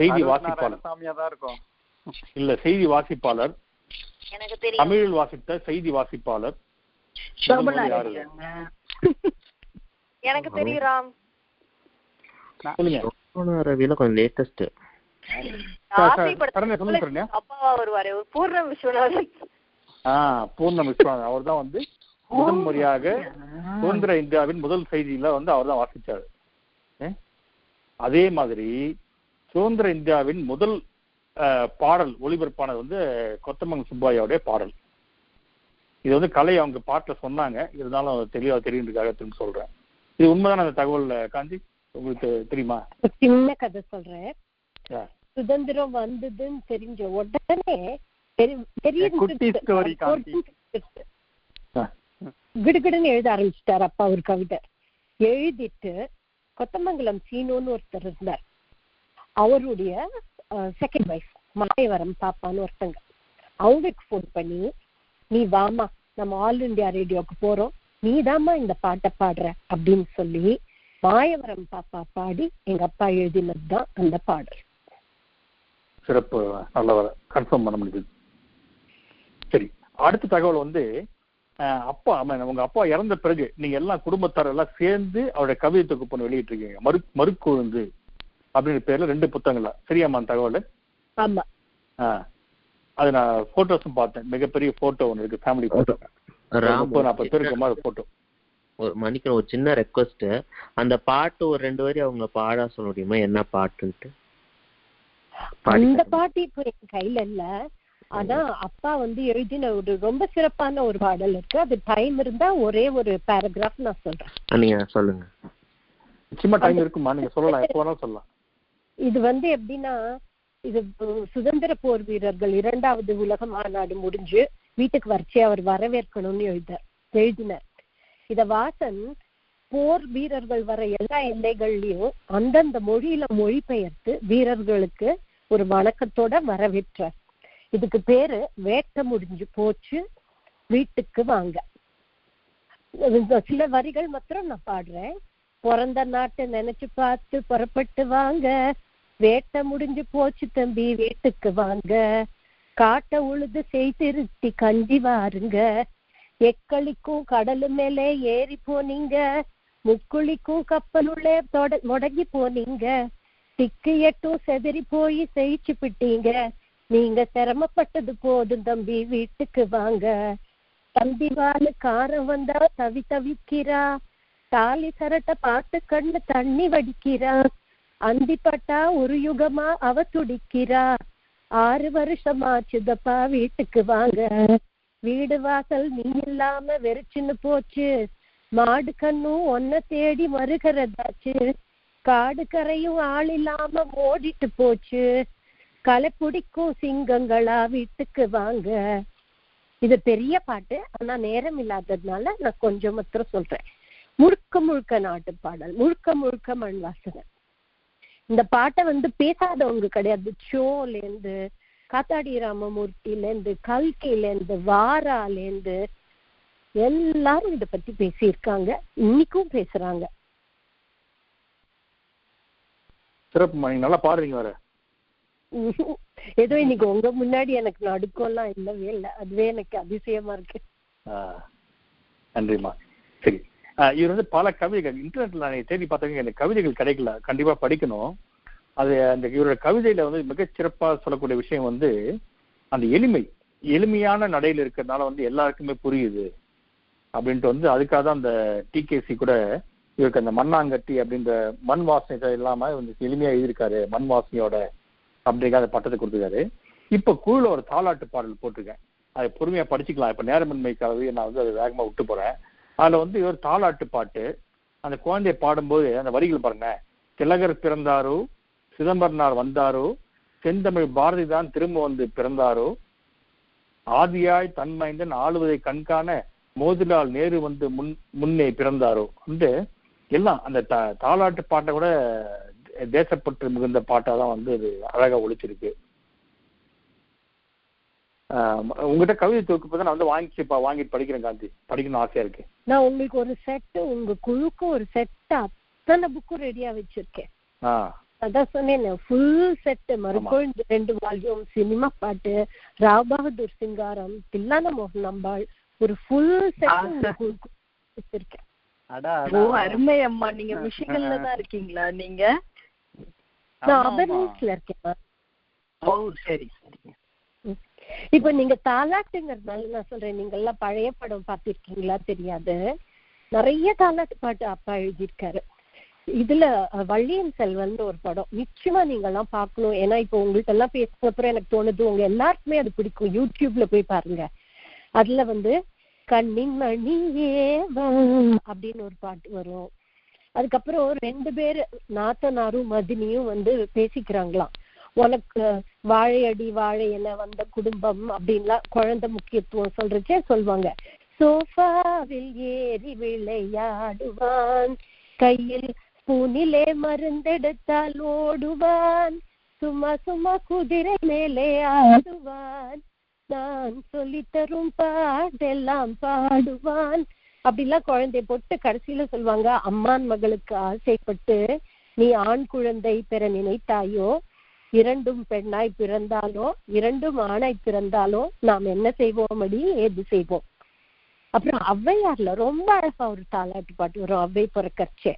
செய்தி வாசிப்பாளர் இல்ல, செய்தி வாசிப்பாளர், தமிழில் வாசித்த செய்தி வாசிப்பாளர் எனக்கு தெரியும். ரவில கொஞ்சம் லேட்டஸ்ட் அப்பாவா வருவாரு, பூர்ணம் விஸ்வநாதன். பூர்ணம் விஸ்வநாதன் அவர் தான் முதன் முறையாக சுதந்திர இந்தியாவின் முதல் செய்தியில அவர் தான் வாசிச்சாரு. அதே மாதிரி சுதந்திர இந்தியாவின் முதல் பாடல் ஒளிபரப்பானது கொத்தமங்கலம் சுப்பையாவுடைய பாடல். இது கலை அவங்க பாட்டுல சொன்னாங்க, இருந்தாலும் தெளிவா தெரியுறதுக்காக திரும்ப சொல்றேன். இது உண்மைதான அந்த தகவல் காஞ்சி? உங்களுக்கு தெரியுமா? சின்ன கதை சொல்றேன். சுதந்திரம் வந்ததுன்னு தெரிஞ்ச உடனே கிடுகிடுன்னு எழுத ஆரம்பிச்சிட்டாரு அப்பா ஒரு கவிதை. எழுதிட்டு கொத்தமங்கலம் சீனோன்னு ஒருத்தர் இருந்தார், அவருடைய செகண்ட் வைஃப் மாயவரம் பாப்பான்னு ஒருத்தங்க, அவங்களுக்கு போன் பண்ணி, நீ வாமா நம்ம ஆல் இண்டியா ரேடியோக்கு போறோம், நீ தாமா இந்த பாட்டை பாடுற அப்படின்னு சொல்லி மாயவரம் பாப்பா பாடி எங்க அப்பா எழுதினதுதான் அந்த பாடல். சிறப்பு, நல்ல கன்ஃபார்ம் பண்ண முடியுது. சரி, அடுத்த தகவல் அப்பா உங்க அப்பா இறந்த பிறகு நீங்க எல்லாம் குடும்பத்தார் எல்லாம் சேர்ந்து அவருடைய கவிதை தொகுப்பு வெளியிட்டு இருக்கீங்க, மறுக்கொழுந்து அப்படின்னு பேர்ல 2 புத்தகங்களா? சரியாமா தகவல்? ஆமா. அது நான் போட்டோஸும் பார்த்தேன். மிகப்பெரிய போட்டோ ஒன்று இருக்கு, ஃபேமிலி போட்டோ, 40 பேருக்கு மாதிரி போட்டோ. மணிக்கு ஒரு சின்ன ரெக்வஸ்ட், அந்த பாட்டு ஒரு 2 வரி அவங்க பாட சொல்ல முடியுமா? என்ன பாட்டுன்ட்டு? அந்த பாட்டு இப்போ என் கையில இல்ல, ஆனா அப்பா எழுதின ஒரு ரொம்ப சிறப்பான ஒரு பாடல் இருக்கு. அது டைம் இருந்தா ஒரே ஒரு பேராகிராஃப் நான் சொல்றேன். நீங்க சொல்லுங்க. நிச்சயமா டைம் இருக்குமா, நீங்க சொல்லலாம், எப்போ வேணாலும் சொல்லலாம். இது எப்படின்னா, இது சுதந்திர போர் வீரர்கள் 2வது உலக மாநாடு முடிஞ்சு வீட்டுக்கு வரைச்சு அவர் வரவேற்கணும்னு எழுதினார். இத வாசன் போர் வீரர்கள் வர எல்லா எல்லைகள்லயும் அந்தந்த மொழியில மொழிபெயர்த்து வீரர்களுக்கு ஒரு வணக்கத்தோட வரவேற்றார். இதுக்கு பேரு வேட்டை முடிஞ்சு போச்சு வீட்டுக்கு வாங்க. சில வரிகள் மாத்திரம் நான் பாடுறேன். பிறந்த நாட்டை நினைச்சு பார்த்து புறப்பட்டு வாங்க, வேட்டை முடிஞ்சு போச்சு தம்பி வீட்டுக்கு வாங்க, காட்ட உழுது செய்திருத்தி கஞ்சி வாருங்க. எக்களிக்கும் கடலு மேலே ஏறி போனீங்க, முக்குளிக்கும் கப்பலுள்ளே முடங்கி போனீங்க, திக்கு எட்டும் செதறி போய் செயிச்சு பிட்டீங்க. நீங்க சிரமப்பட்டது போதும் தம்பி, வீட்டுக்கு வாங்க. தம்பி வாழு காரம் வந்தா தவிக்கிறா, தாலி சரட்ட பார்த்து கண்ணு தண்ணி வடிக்கிறா, அந்திப்பட்டா ஒரு யுகமா அவ துடிக்கிறா. 6 வருஷமாச்சுதப்பா, வீட்டுக்கு வாங்க. வீடு வாசல் நீ இல்லாம வெறிச்சுன்னு போச்சு, மாடு கண்ணும் ஒன்ன தேடி மறுகிறதாச்சு, காடு கரையும் ஆள் இல்லாம ஓடிட்டு போச்சு, களை பிடிக்கும் சிங்கங்களா வீட்டுக்கு வாங்க. இது பெரிய பாட்டு, ஆனா நேரம் இல்லாததுனால நான் கொஞ்சம் மாத்திரம் சொல்றேன். முழுக்க முழுக்க நாட்டு பாடல், முழுக்க முழுக்க மண் வாசனை. இந்த பாட்டை பேசாதவங்க கிடையாது. ஷோலேருந்து, காத்தாடி ராமமூர்த்திலேருந்து, கல்கிலேருந்து, வாராலேருந்து எல்லாரும் இதை பத்தி பேசியிருக்காங்க, இன்னைக்கும் பேசுறாங்க. சிறப்புமா, நீங்க நல்லா பாடுறீங்க. வர ஏதோ இன்னைக்கு உங்க முன்னாடி எனக்கு நடுக்கம்லாம் இல்லவே இல்லை, அதுவே எனக்கு அதிசயமா இருக்கு. நன்றிமா. சரி, இவர் பல கவிதைகள் இன்டர்நெட்ல நான் தேடி பார்த்தவங்க எனக்கு கவிதைகள் கிடைக்கல, கண்டிப்பா படிக்கணும். அது அந்த இவரோட கவிதையில மிகச் சிறப்பா சொல்லக்கூடிய விஷயம் அந்த எளிமையான நடையில இருக்கிறதுனால எல்லாருக்குமே புரியுது அப்படின்ட்டு அதுக்காக தான் அந்த டிகேசி கூட இவருக்கு அந்த மண்ணாங்கட்டி அப்படின்ற மண் வாசனை இல்லாம எளிமையா எழுதியிருக்காரு, மண் வாசனையோட அப்படிங்கிற பட்டத்தை கொடுத்துருக்காரு. இப்ப குழுல ஒரு தாலாட்டு பாடல் போட்டிருக்கேன், அதை பொறுமையா படிச்சுக்கலாம். இப்ப நேரமின்மைக்காகவே நான் அதை வேகமா விட்டு போறேன். அதுல ஒரு தாலாட்டு பாட்டு, அந்த குழந்தைய பாடும்போது அந்த வரிகள் பாருங்க. திலகர் பிறந்தாரோ, சிதம்பரனார் வந்தாரோ, செந்தமிழ் பாரதி தான் திரும்ப பிறந்தாரோ, ஆதியாய் தன்மைந்தன் ஆளுவதை கண்காண மோதிலால் நேரு முன்னே பிறந்தாரோ. எல்லாம் அந்த தாலாட்டு பாட்டை கூட தேசப்பற்று மிகுந்த பாட்டாதான் இது அழகா ஒழிச்சிருக்கு. உங்ககிட்ட கவிதை தொகுப்பு நான் வாங்கிட்டு படிக்கிறேன் காந்தி, படிக்கணும்னு ஆசையா இருக்கு. நான் உங்களுக்கு ஒரு செட்டு, உங்க குழுக்கு ஒரு செட் அத்தனை புக்கும் ரெடியா வச்சிருக்கேன். அதான் சொன்னேன், ஃபுல் செட். மறுபடியும் 2 வால்யூம், சினிமா பாட்டு, ராவ் பகதூர் சிங்காரம், தில்லான மோகன் அம்பாள், ஒரு ஃபுல் செட் வச்சிருக்கேன். அருமை அம்மா. நீங்க மிஷிகன்ல தான் இருக்கீங்களா? நீங்க? நான் அபர்னீஸ்ல இருக்கேன். ஓ சரி சரி. இப்ப நீங்க தாலாட்டுங்கிறதுனால நான் சொல்றேன், நீங்க எல்லாம் பழைய படம் பார்த்திருக்கீங்களா தெரியாது, நிறைய தாலாட்டு பாட்டு அப்பா எழுதியிருக்காரு. இதுல வள்ளியின் செல்வன் ஒரு படம் நிச்சயமா நீங்க எல்லாம் பார்க்கணும். ஏன்னா இப்ப உங்களுக்கு எல்லாம் பேசுன அப்புறம் எனக்கு தோணுது உங்க எல்லாருக்குமே அது பிடிக்கும். யூடியூப்ல போய் பாருங்க. அதுல கண்ணின் மணியே அப்படின்னு ஒரு பாட்டு வரும். அதுக்கப்புறம் 2 பேரு நாத்தனாரும் மதினியும் பேசிக்கிறாங்களாம். உனக்கு வாழையடி வாழை என வந்த குடும்பம் அப்படின்லாம் குழந்தை முக்கியத்துவம் சொல்றச்சே சொல்லுவாங்க. சோஃபாவில் ஏறி விளையாடுவான், கையில் பூனிலே மருந்தெடுத்தால் ஓடுவான், சும்மா சும்மா குதிரை மேலே ஆடுவான், நான் சொல்லித்தரும் பாடெல்லாம் பாடுவான் அப்படிலாம் குழந்தை போட்டு கடைசியில சொல்லுவாங்க, அம்மான் மகளுக்கு ஆசைப்பட்டு நீ ஆண் குழந்தை பெற நினைத்தாயோ, 2 பெண்ணாய் பிறந்தாலோ 2 ஆணாய் பிறந்தாலோ நாம் என்ன செய்வோம் அடி, ஏது செய்வோம். அப்புறம் ஔவையார்ல ரொம்ப அழகா ஒரு தாலாட்டு பாட்டு வரும், அவ்வை பிறக்கச்சே,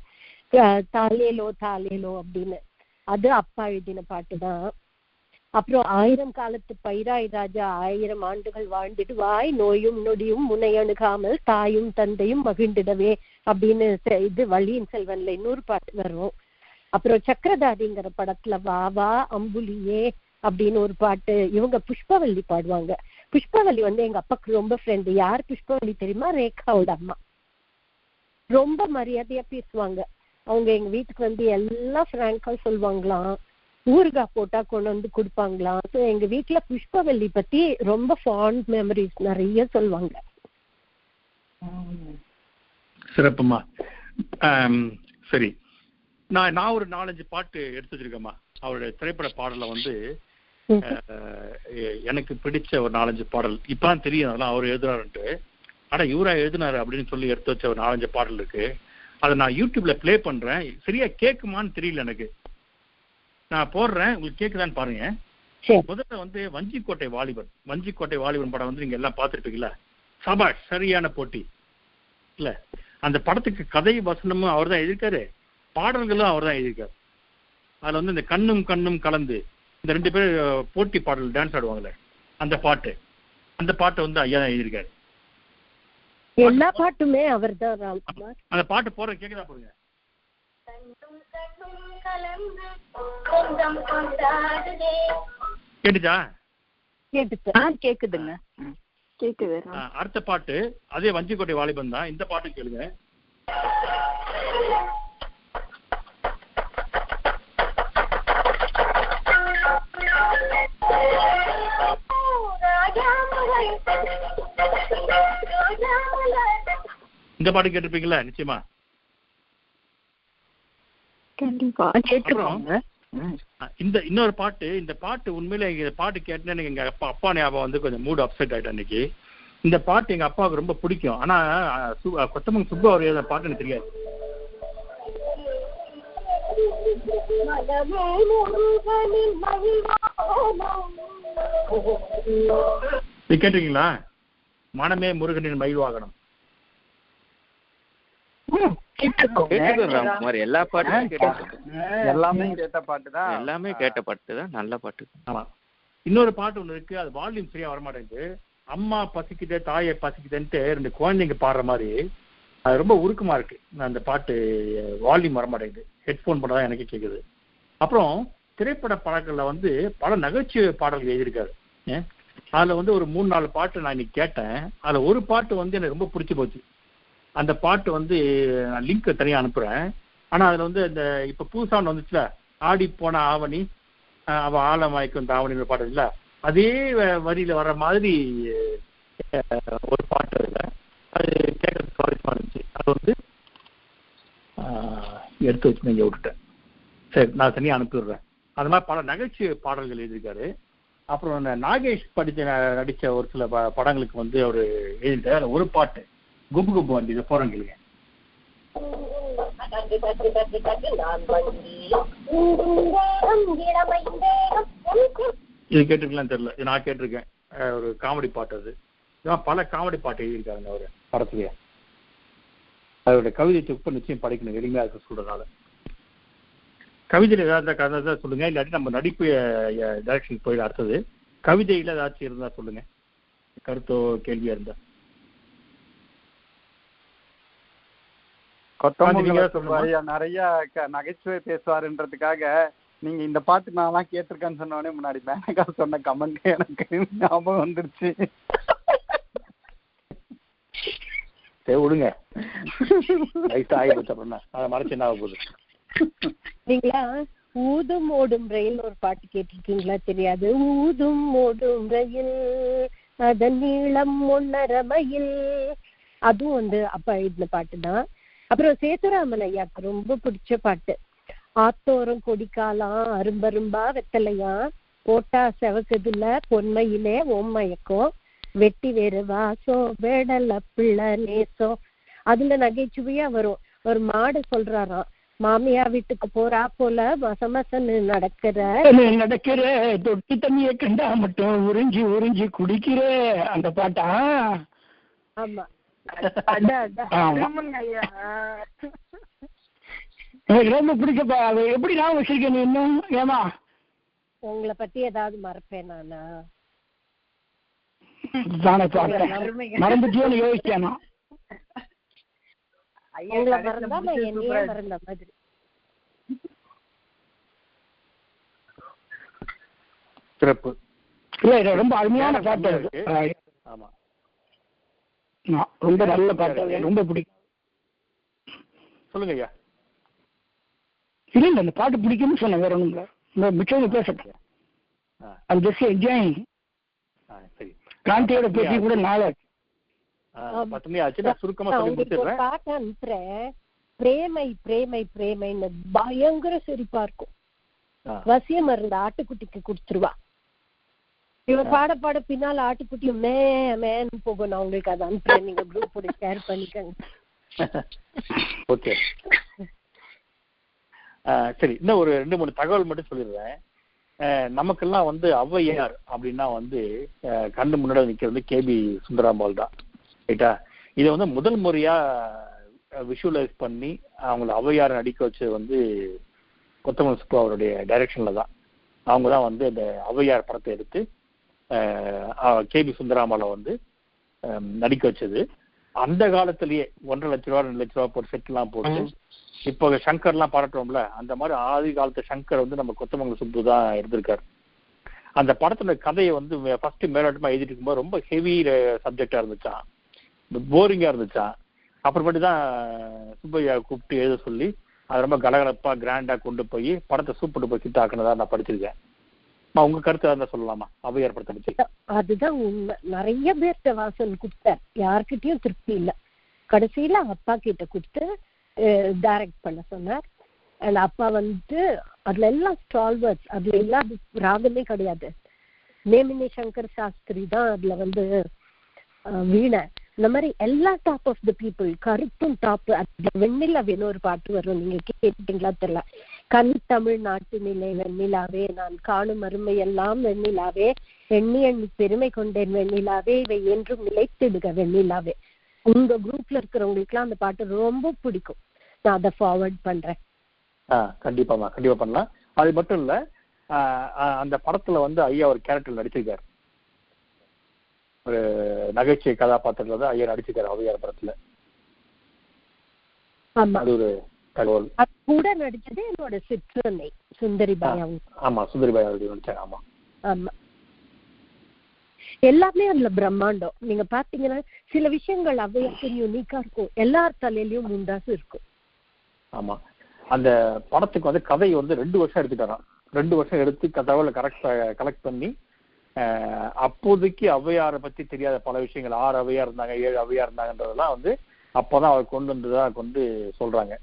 தாலேலோ தாலேலோ அப்படின்னு. அது அப்பா எழுதின பாட்டு தான். அப்புறம் 1000 காலத்து பைராய் ராஜா 1000 ஆண்டுகள் வாழ்ந்திடுவாய், நோயும் நொடியும் முனை அணுகாமல் தாயும் தந்தையும் மகிழ்ந்திடவே அப்படின்னு இது வள்ளியின் செல்வன்ல இன்னொரு பாட்டு வரும். அப்புறம் சக்கரதாரிங்கிற படத்துல வா வா அம்புலியே அப்படின்னு ஒரு பாட்டு இவங்க புஷ்பவல்லி பாடுவாங்க. புஷ்பவல்லி எங்க அப்பாக்கு ரொம்ப ஃப்ரெண்டு. யார் புஷ்பவல்லி தெரியுமா? ரேகாவோட அம்மா. ரொம்ப மரியாதையா பேசுவாங்க. அவங்க எங்க வீட்டுக்கு எல்லாம் ஃப்ராங்கா சொல்லுவாங்களாம், ஊறுகாய் போட்டா கொண்டு கொடுப்பாங்களாம். ஸோ எங்க வீட்டுல புஷ்பவல்லி பத்தி ரொம்ப ஃபாண்ட் மெமரிஸ் நிறைய சொல்லுவாங்க. சிறப்புமா. சரி, நான் ஒரு 4-5 பாட்டு எடுத்து வச்சிருக்கேம்மா. அவருடைய திரைப்பட பாடல எனக்கு பிடிச்ச ஒரு 4-5 பாடல் இப்பதான் தெரியும் அதெல்லாம் அவர் எழுதுறாருன்ட்டு. ஆனா இவரா எழுதினாரு அப்படின்னு சொல்லி எடுத்து வச்ச ஒரு 4-5 பாடல் இருக்கு. அதை நான் யூடியூப்ல பிளே பண்றேன். சரியா கேக்குமான்னு தெரியல எனக்கு. நான் போடுறேன், உங்களுக்கு கேக்குதான்னு பாருங்க. முதல்ல வந்து வஞ்சிக்கோட்டை வாலிபன் படம் வந்து நீங்க எல்லாம் பார்த்துருப்பீங்களா? சபாஷ், சரியான போட்டி இல்ல? அந்த படத்துக்கு கதை வசனமும் அவர் தான் எழுதியிருக்காரு, பாடல்களும் அவர் தான் எழுதியிருக்காரு. அதுல வந்து இந்த கண்ணும் கண்ணும் கலந்து இந்த 2 பேர் போட்டி பாடல் டான்ஸ் ஆடுவாங்கல்ல, அந்த பாட்டை வந்து ஐயா தான் எழுதியிருக்காரு. எல்லா பாட்டுமே அவர் தான் ராம்குமார். அந்த பாட்டு போற கேக்குதா பாருங்க. கேட்டுச்சா? கேக்குதுங்க, கேக்குது. அடுத்த பாட்டு அதே வஞ்சிக்கோட்டை வாலிபன் தான். இந்த பாட்டு கேளுங்க. இந்த பாட்டு கேட்டிருப்பீங்களா? நிச்சயமா இந்த இன்னொரு பாட்டு, இந்த பாட்டு உண்மையில எங்க பாட்டு கேட்டேன்னு எங்க அப்பா ஞாபகம் வந்து கொஞ்சம் மூட் அப்செட் ஆயிட்டேன் அன்னைக்கு. இந்த பாட்டு எங்க அப்பாவுக்கு ரொம்ப பிடிக்கும். ஆனா கொத்தமங்கலம் சுப்பு அவர் எழுத பாட்டு எனக்கு தெரியாது. கேட்டிருக்கீங்களா? மனமே முருகனின் மயில் வாகனம். எல்லா பாட்டும் எல்லாமே கேட்ட பாட்டு தான், நல்ல பாட்டு. ஆமா. இன்னொரு பாட்டு ஒண்ணு இருக்கு, அது வால்யூம் சரியா வரமாட்டேங்குது. அம்மா பசிக்குதே தாயை பசிக்குதுன்ட்டு 2 குழந்தைங்க பாடுற மாதிரி அது ரொம்ப உருக்கமா இருக்கு. அந்த பாட்டு வால்யூம் வரமாட்டேங்குது. ஹெட்போன் பண்ணதான் எனக்கு கேக்குது. அப்புறம் திரைப்பட பாடல்கள்ல வந்து பல நகைச்சுவை பாடல்கள் எழுதியிருக்காரு. அதுல வந்து ஒரு 3-4 பாட்டு நான் இன்னைக்கு கேட்டேன். அதுல ஒரு பாட்டு வந்து எனக்கு ரொம்ப பிடிச்சி போச்சு. அந்த பாட்டு வந்து நான் லிங்க் தனியா அனுப்புறேன். ஆனா அதுல வந்து இந்த இப்ப புதுசாக வந்துச்சுல, ஆடி போன ஆவணி அவ ஆலமாய்க்கும் தாவணிங்கிற பாட்டு இல்ல, அதே வரியில வர்ற மாதிரி ஒரு பாட்டு இல்லை. அது கேட்கறதுக்கு சுவாரஸ்யமா இருந்துச்சு. அது வந்து எடுத்து வச்சு நீங்க விட்டுட்டேன். சரி, நான் தனியாக அனுப்பிடுறேன். அது மாதிரி பல நகைச்சுவை பாடல்கள் எழுதியிருக்காரு. அப்புறம் நாகேஷ் நடிச்ச ஒரு சில படங்களுக்கு வந்து அவர் எழுதிட்டார். ஒரு பாட்டு குப்பு குப்பு வண்டி, இதை போறேன் கேளுங்க. இது கேட்டிருக்கலாம்னு தெரியல, இது நான் கேட்டிருக்கேன். ஒரு காமெடி பாட்டு. அது பல காமெடி பாட்டு எழுதியிருக்காங்க அவர் படத்துலயே. அவருடைய கவிதை தொகுப்பு நிச்சயம் படிக்கணும், எளிமையா இருக்க சொல்றதுனால. கவிதையில் ஏதாவது கதை சொல்லுங்க, இல்லாட்டி நம்ம நடிப்பு டைரக்ஷன் போயிட. அடுத்தது கவிதையில ஏதாச்சும் இருந்தா சொல்லுங்க, கருத்தோ கேள்வியா இருந்தா. கொத்தமங்கலம் நிறைய நகைச்சுவை பேசுவாருன்றதுக்காக நீங்க இந்த பாட்டு நான் கேட்டிருக்கேன்னு சொன்னோடனே முன்னாடி மேனகா சொன்ன கமெண்ட் எனக்கு ஞாபகம் வந்துருச்சு. விடுங்க, அதை மறைச்சு என்ன ஆக போகுது. நீங்களா ஊதும் ஓடும் ரயில் ஒரு பாட்டு கேட்டிருக்கீங்களா? தெரியாது. ஊதும் ஓடும் ரயில் அதன் நீளம் 1.5 மைல். அதுவும் வந்து அப்பா எழுதின பாட்டு தான். அப்புறம் சேதுராமன் ஐயாக்கு ரொம்ப பிடிச்ச பாட்டு, ஆத்தோரம் கொடிக்காலாம் அரும்பரும்பா வெத்தலையா போட்டா செவக்குதுல பொன்மையிலே ஓம்மயக்கம் வெட்டி வேறு வாசம் வேடல பிள்ளை நேசம். அதுல நகைச்சுவையா வரும். ஒரு மாடு சொல்றாராம், மாமியா வீட்டுக்கு போறா போல மசமசன்னு நடக்கிற தொட்டி தண்ணியை கண்டா மட்டும் உறிஞ்சி உறிஞ்சி குடிக்கிற அந்த பாட்டா? ஆமா. எனக்கு ரொம்ப பிடிச்சப்பா. எப்படி நான் வச்சிருக்கேன் இன்னும்? ஏமா உங்களை பத்தி ஏதாவது மறப்பேன் நானா? மறந்துட்டியோன்னு யோசிச்சேனா? உங்களை மறந்தா நான் என்னையே மறந்த மாதிரி. சிறப்பு. இல்ல, ரொம்ப அருமையான பாட்டு. ஆமா, ரொம்ப நல்ல பாட்டு, ரொம்ப பிடிக்கும். சொல்லுங்க ஐயா. இல்ல, அந்த பாட்டு பிடிக்கும்னு சொன்னேன், வேற ஒண்ணும் இல்ல. மிச்சம் பேசுறேன். I'm just enjoying. சரி, காந்தியோட பேசி கூட நாளை சுருக்கமா சொல்லி முடிச்சிடுறேன். பாட்டு அனுப்புறேன். பிரேமை பிரேமை பிரேமைன்னு பயங்கர சிரிப்பா இருக்கும். வசியம் மருந்து ஆட்டுக்குட்டிக்கு கொடுத்துருவா. இவன் பாட பாட பின்னால ஆட்டுக்குட்டியும் மேன்னு போகும். நான் உங்களுக்கு அதை அனுப்புறேன், நீங்க குரூப்போட ஷேர் பண்ணிக்கங்க. ஓகே, சரி. இன்னும் ஒரு 2-3 தகவல் மட்டும் சொல்லிடுறேன். நமக்கெல்லாம் வந்து ஔவையார் அப்படின்னா வந்து கண்ணு முன்னாடி நிற்கிறது கேபி சுந்தராம்பாள் தான், ரைட்டா? இதை வந்து முதல் முறையா விஷுவலைஸ் பண்ணி அவங்களை ஔவையார் நடிக்க வச்சது வந்து கொத்தமங்கலம் சுப்பு அவருடைய டைரக்ஷன்ல தான். அவங்க தான் வந்து இந்த ஔவையார் படத்தை எடுத்து கேபி சுந்தராம்பாளை வந்து நடிக்க வச்சது. அந்த காலத்திலேயே 1.5 லட்ச ரூபா 2 லட்ச ரூபா போட்டு செட்லாம் போட்டு இப்போ சங்கர்லாம் பாராட்டுறோம்ல, அந்த மாதிரி ஆதி காலத்து சங்கர் வந்து நம்ம கொத்தமங்கலம் சுப்பு தான் இருந்திருக்காரு. அந்த படத்துல கதையை வந்து ஃபர்ஸ்ட் மேலோட்டமா எழுதிட்டு இருக்கும்போது ரொம்ப ஹெவி சப்ஜெக்டா இருந்துச்சான், போரிங்கா இருந்துச்சான். அப்புறமேட்டு தான் சுப்பையா கூப்பிட்டு எழுத சொல்லி அது ரொம்ப கலகலப்பா கிராண்டா கொண்டு போய் படத்தை சூப்பர் போய் ஹிட் ஆக்குனதா நான் படிச்சிருக்கேன். உங்க கருத்து என்ன சொல்லலாமா ஔவையார் படத்தை பற்றி? அதுதான் உண்மை. நிறைய பேர்கிட்ட வாசல் கொடுத்தார், யார்கிட்டயும் திருப்தி இல்லை. கடைசியில அப்பா கிட்ட கொடுத்து டைரக்ட் பண்ண சொன்னார். அண்ட் அப்பா வந்து அதுல எல்லாம் ஸ்டால்வர்ட்ஸ், அதுல இல்லாத ராகமே கிடையாது. நேமினி சங்கர் சாஸ்திரி தான் அதுல வந்து வீணை. இந்த மாதிரி எல்லா டாப் ஆஃப் த பீப்புள், கருப்பும் டாப். அதுல வெண்ணிலா வேணும் ஒரு பாட்டு வரும், நீங்க கேட்டீங்களா தெரியல. கண் தமிழ்நாட்டு நிலை வெண்ணிலாவே, நான் காணும் அருமை எல்லாம் வெண்ணிலாவே, எண்ணி எண்ணி பெருமை கொண்டேன் வெண்ணிலாவே, இவை என்றும் நிலைத்திடுக வெண்ணிலாவே. உங்க குரூப்ல இருக்கிறவங்களுக்கு எல்லாம் அந்த பாட்டு ரொம்ப பிடிக்கும். நான் அதை ஃபார்வர்ட் பண்றேன். கண்டிப்பா கண்டிப்பா பண்ணலாம். அது மட்டும் இல்ல, அந்த படத்துல வந்து ஐயா ஒரு கேரக்டர் நடிச்சிருக்காரு, ஒரு நகைச்சுவை கதாபாத்திரத்துல தான் ஐயா நடிச்சிருக்காரு ஔவையார் படத்துல. அது ஒரு தகவல். அது கூட நடிச்சது என்னோட சிற்றனை சுந்தரிபாய். ஆமா, சுந்தரிபாய் அவர்கள் நடிச்சாங்க. ஆமா ஆமா, எல்லாமே அதுல பிரம்மாண்டம். நீங்க பாத்தீங்கன்னா சில விஷயங்கள் ஔவையாருக்கு யூனிக்கா இருக்கும், எல்லார் தலையிலயும் முண்டாசு இருக்கும். ஆமா, அந்த படத்துக்கு வந்து கதை வந்து 2 வருஷம் எடுத்துட்டாராம். 2 வருஷம் எடுத்து தகவலை கலெக்ட் பண்ணி அப்போதைக்கு ஔவையாரை பத்தி தெரியாத பல விஷயங்கள், 6 ஔவையார் இருந்தாங்க, 7 ஔவையார் இருந்தாங்கன்றதெல்லாம் வந்து அப்பதான் அவர் கொண்டு வந்ததான் கொண்டு சொல்றாங்க.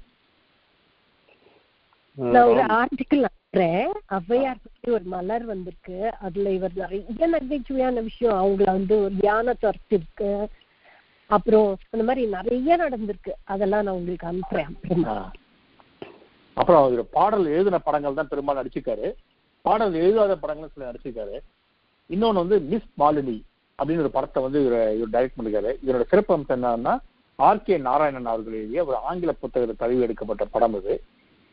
நான் ஒரு ஆர்டிக்கிள் அனுப்புறேன், ஔவையார் பத்தி ஒரு மலர் வந்திருக்கு. அதுல இவர் நிறைய நகைச்சுவையான விஷயம், அவங்கள வந்து ஒரு யானை துரத்து இருக்கு, அப்புறம் அந்த மாதிரி நிறைய நடந்திருக்கு. அதெல்லாம் நான் உங்களுக்கு அனுப்புறேன். அப்புறம் அவர் பாடல் எழுதின படங்கள் தான் பெரும்பாலும் நடிச்சிருக்காரு, பாடல் எழுதாத படங்களும் சில நடிச்சிருக்காரு. இன்னொன்னு வந்து மிஸ் மாலினி அப்படின்னு ஒரு படத்தை வந்து இவர் டைரக்ட் பண்ணிருக்காரு. இதோட சிறப்பு அம்சம் என்னன்னா, ஆர்.கே. நாராயணன் அவர்கள் எழுதிய ஒரு ஆங்கில புத்தகத்தை தழுவி எடுக்கப்பட்ட படம் இது.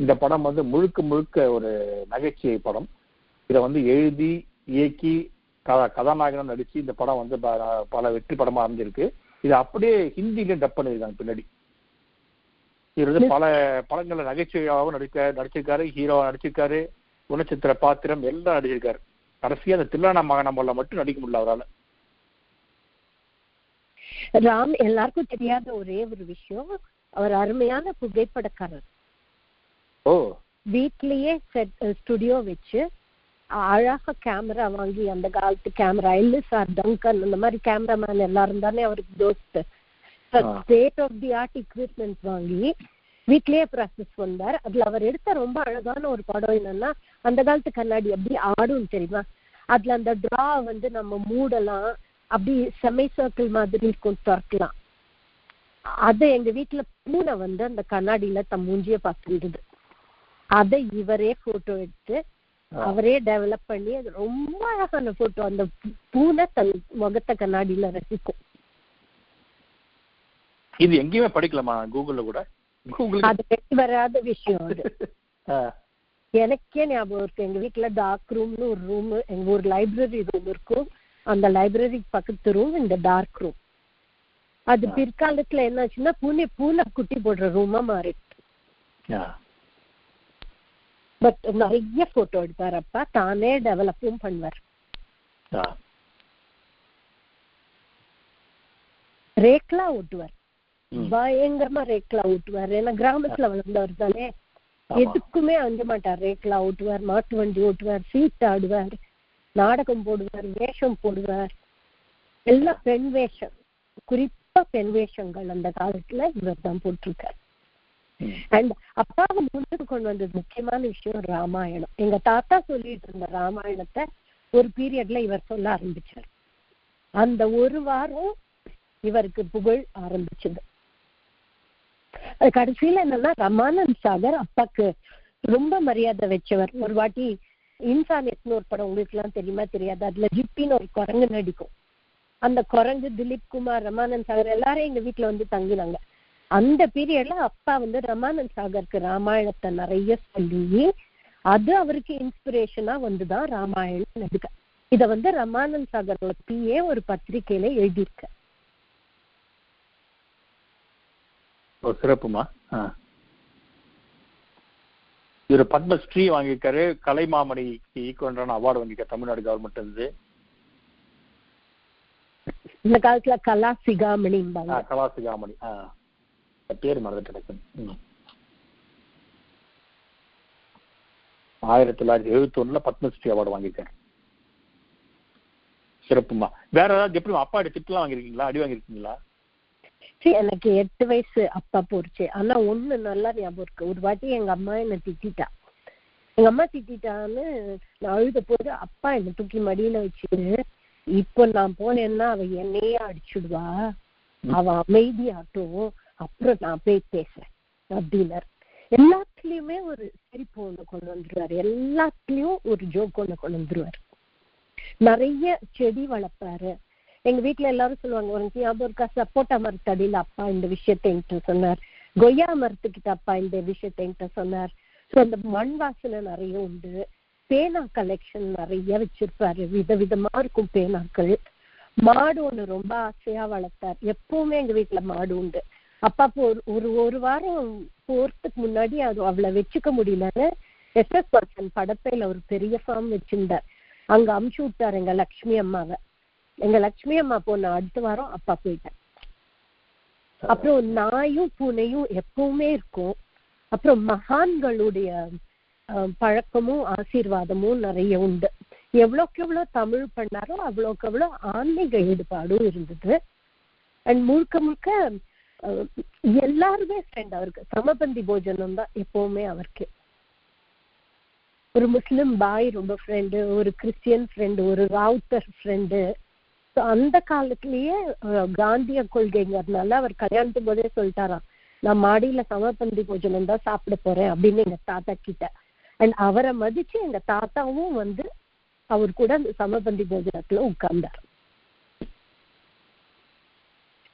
இந்த படம் வந்து முழுக்க ஒரு நகைச்சுவை படம். இதை வந்து எழுதி இயக்கி கதாநாயகனும் நடிச்சு இந்த படம் வந்து பல வெற்றி படமா அமைஞ்சிருக்கு. இது அப்படியே ஹிந்திலையும் டப் பண்ணிருக்காங்க பின்னாடி. இவர் வந்து பல படங்கள்ல நகைச்சுவையாகவும் நடிச்சிருக்காரு, ஹீரோவா நடிச்சிருக்காரு, குணச்சித்திர பாத்திரம் எல்லாம் நடிச்சிருக்காரு. கடைசியா அந்த தில்லானா மகனமல்ல மட்டும் நடிக்க முடியல அவரால். ராம் எல்லாருக்கும் தெரியாத ஒரே ஒரு விஷயம், அவர் அருமையான புகைப்படக்காரர். வீட்லயே ஸ்டுடியோ வச்சு அழகா கேமரா வாங்கி, அந்த காலத்து கேமரா எல்லிசார் டங்கன் அந்த மாதிரி கேமராமேன் எல்லாரும் தானே அவருக்கு தோஸ்து. State of the art equipment வாங்கி வீட்லயே ப்ராசஸ் வந்தார். அதுல அவர் எடுத்த ரொம்ப அழகான ஒரு படம் என்னன்னா, அந்த காலத்து கண்ணாடி எப்படி ஆடும் தெரியுமா, அதுல அந்த டிரா வந்து நம்ம மூடலாம், அப்படி செமை சர்க்கிள் மாதிரி இருக்கும், திறக்கலாம். அதை எங்க வீட்டுல பூனை வந்து அந்த கண்ணாடியில தம் மூஞ்சிய பார்த்துருந்தது. அதை இவரே போட்டோ எடுத்து அவரே டெவலப் பண்ணி, அது ரொம்ப அழகான போட்டோ. அந்த பூனை தன் முகத்தை கண்ணாடியில ரசிக்கும். இது எங்கேயுமே படிக்கலாமா கூகுள்ல கூட? அது வெற்றி வராத விஷயம் அது. எனக்கே ஞாபகம் இருக்கு, எங்க வீட்டுல டார்க் ரூம்னு ஒரு ரூம், எங்க ஒரு லைப்ரரி ரூம் இருக்கும், அந்த லைப்ரரி பக்கத்து ரூம் இந்த டார்க் ரூம். அது பிற்காலத்துல என்னாச்சுன்னா பூனை குட்டி போடுற ரூமா மாறிட்டு. பட் நிறைய போட்டோ எடுப்பார் அப்பா, தானே டெவலப்பும் பண்ணுவார். ரேக்லா ஓட்டுவார், பயங்கரமா ரேக்லா ஓட்டுவார். ஏன்னா கிராமத்துல வளர்ந்தவர் தானே, எதுக்குமே அஞ்ச மாட்டார். ரேக்லா ஓட்டுவார், மாட்டு வண்டி ஓட்டுவார், சீட் ஆடுவார், நாடகம் போடுவார், வேஷம் போடுவார், எல்லாம் பெண் வேஷம், குறிப்பா பெண் வேஷங்கள் அந்த காலத்துல இவர் தான் போட்டிருக்காரு. அண்ட் அப்பாவை முன்னுக்கு கொண்டு வந்தது முக்கியமான விஷயம் ராமாயணம். எங்க தாத்தா சொல்லிட்டு இருந்த ராமாயணத்தை ஒரு பீரியட்ல இவர் சொல்ல ஆரம்பிச்சார். அந்த ஒரு வாரம் இவருக்கு புகழ் ஆரம்பிச்சது. அது கடைசியில என்னன்னா, ரமானந்த் சாகர் அப்பாக்கு ரொம்ப மரியாதை வச்சவர். ஒரு வாட்டி இன்சானியத்னு ஒரு படம் உங்களுக்கு எல்லாம் தெரியுமா தெரியாது, அதுல ஜிப்பின்னு ஒரு குரங்கு நடிக்கும். அந்த குரங்கு திலீப் குமார், ரமானந்த் சாகர் எல்லாரும் எங்க வீட்டுல வந்து தங்குனாங்க. அந்த பீரியட்ல அப்பா வந்து ரமானந்த் சாகருக்கு ராமாயணத்தை நிறைய சொல்லி அது அவருக்கு இன்ஸ்பிரேஷனா வந்துதான் ராமாயணம் நடிக்க. இத வந்து ரமானந்த் சாகரோட பிஏ ஒரு பத்திரிகையில எழுதியிருக்க. சிறப்புமா. இவர் பத்மஸ்ரீ வாங்கியிருக்காரு, கலைமாமணிக்கு ஈக்குவலான அவார்டு வாங்கியிருக்காரு தமிழ்நாடு கவர்மெண்ட் இருந்து. இந்த காலத்துல கலா சிகாமணி பேர் மறந்துட்டு 1971 பத்மஸ்ரீ அவார்டு வாங்கியிருக்காரு. சிறப்புமா. வேற ஏதாவது எப்படி அப்பா திட்டுலாம் வாங்கிருக்கீங்களா, அடி வாங்கிருக்கீங்களா? எனக்கு 8 வயசு அப்பா போச்சு. ஆனா ஒண்ணு நல்லா ஞாபகம் இருக்கு. ஒரு வாட்டி எங்க அம்மா என்ன திட்டா. எங்க அம்மா திட்டான்னு நான் அழுத போது அப்பா என்ன தூக்கி மடியில வச்சுட்டு, இப்போ நான் போனேன்னா அவ என்னையே அடிச்சுடுவா, அவ அமைதியாட்டும், அப்புறம் நான் போய் பேசுறேன் அப்படின்னாரு. எல்லாத்துலயுமே ஒரு சிரிப்பு ஒண்ணு கொண்டு வந்துருவாரு, எல்லாத்துலயும் ஒரு ஜோக் ஒண்ணு கொண்டு வந்துருவாரு. நிறைய செடி வளர்ப்பாரு. எங்க வீட்டுல எல்லாரும் சொல்லுவாங்க, உனக்கு ஞாபகம் இருக்கா, சப்போட்டா மரத்தடியில அப்பா இந்த விஷயத்த என்கிட்ட சொன்னார், கொய்யா மரத்துக்கிட்ட அப்பா இந்த விஷயத்த என்கிட்ட சொன்னார். ஸோ அந்த மண் வாசனை நிறைய உண்டு. பேனா கலெக்ஷன் நிறைய வச்சிருப்பாரு, விதவிதமா இருக்கும் பேனாக்கள். மாடு ஒண்ணு ரொம்ப ஆசையா வளர்த்தார். எப்பவுமே எங்க வீட்டுல மாடு உண்டு. அப்பா ஒரு வாரம் போறதுக்கு முன்னாடி அது அவளை வச்சுக்க முடியலன்னு எஸ்எஸ் பர்சன் படப்பையில ஒரு பெரிய ஃபார்ம் வச்சிருந்தார். அங்க அமுச்சு விட்டார் எங்க லட்சுமி அம்மாவை. எங்க லட்சுமி அம்மா போன அடுத்த வாரம் அப்பா போயிட்டார். அப்புறம் நாயும் பூனையும் எப்பவுமே இருக்கும். அப்புறம் மகான்களுடைய பழக்கமும் ஆசீர்வாதமும் நிறைய உண்டு. எவ்வளவுக்கு எவ்வளவு தமிழ் பண்ணாரோ அவ்வளவுக்கு எவ்வளவு ஆன்மீக ஈடுபாடும் இருந்தது. அண்ட் முழுக்க முழுக்க எல்லாருமே ஃப்ரெண்ட் அவருக்கு. சமபந்தி போஜனம் தான் எப்பவுமே அவருக்கு. ஒரு முஸ்லிம் பாய் ரொம்ப ஃப்ரெண்டு, ஒரு கிறிஸ்டியன் ஃப்ரெண்டு, ஒரு ராவுத்தர் ஃப்ரெண்டு. அந்த காலத்திலேயே காந்திய கொள்கைங்கிறதுனால அவர் கல்யாணத்துக்கு போதே சொல்லிட்டாராம், நான் மாடியில சமபந்தி போஜனம் தான் சாப்பிட போறேன் அப்படின்னு எங்க தாத்தா கிட்ட. அண்ட் அவரை மதிச்சு எங்க தாத்தாவும் வந்து அவர் கூட அந்த சமபந்தி போஜனத்துல உட்கார்ந்தார்.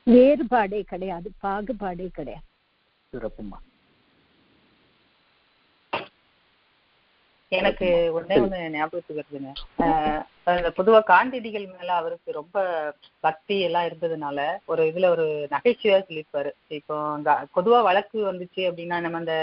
வேறுபாடே கிடையாது, பாகுபாடே கிடையாது. சிறப்புமா. எனக்கு ஒண்ணே ஒண்ணு ஞாபகத்துக்கு வருதுங்க. பொதுவா காந்தியடிகள் மேல அவருக்கு ரொம்ப பக்தி எல்லாம் இருந்ததுனால ஒரு இதுல ஒரு நகைச்சுவையா சொல்லியிருப்பாரு. இப்போ பொதுவா வழக்கு வந்துச்சு அப்படின்னா, நம்ம அந்த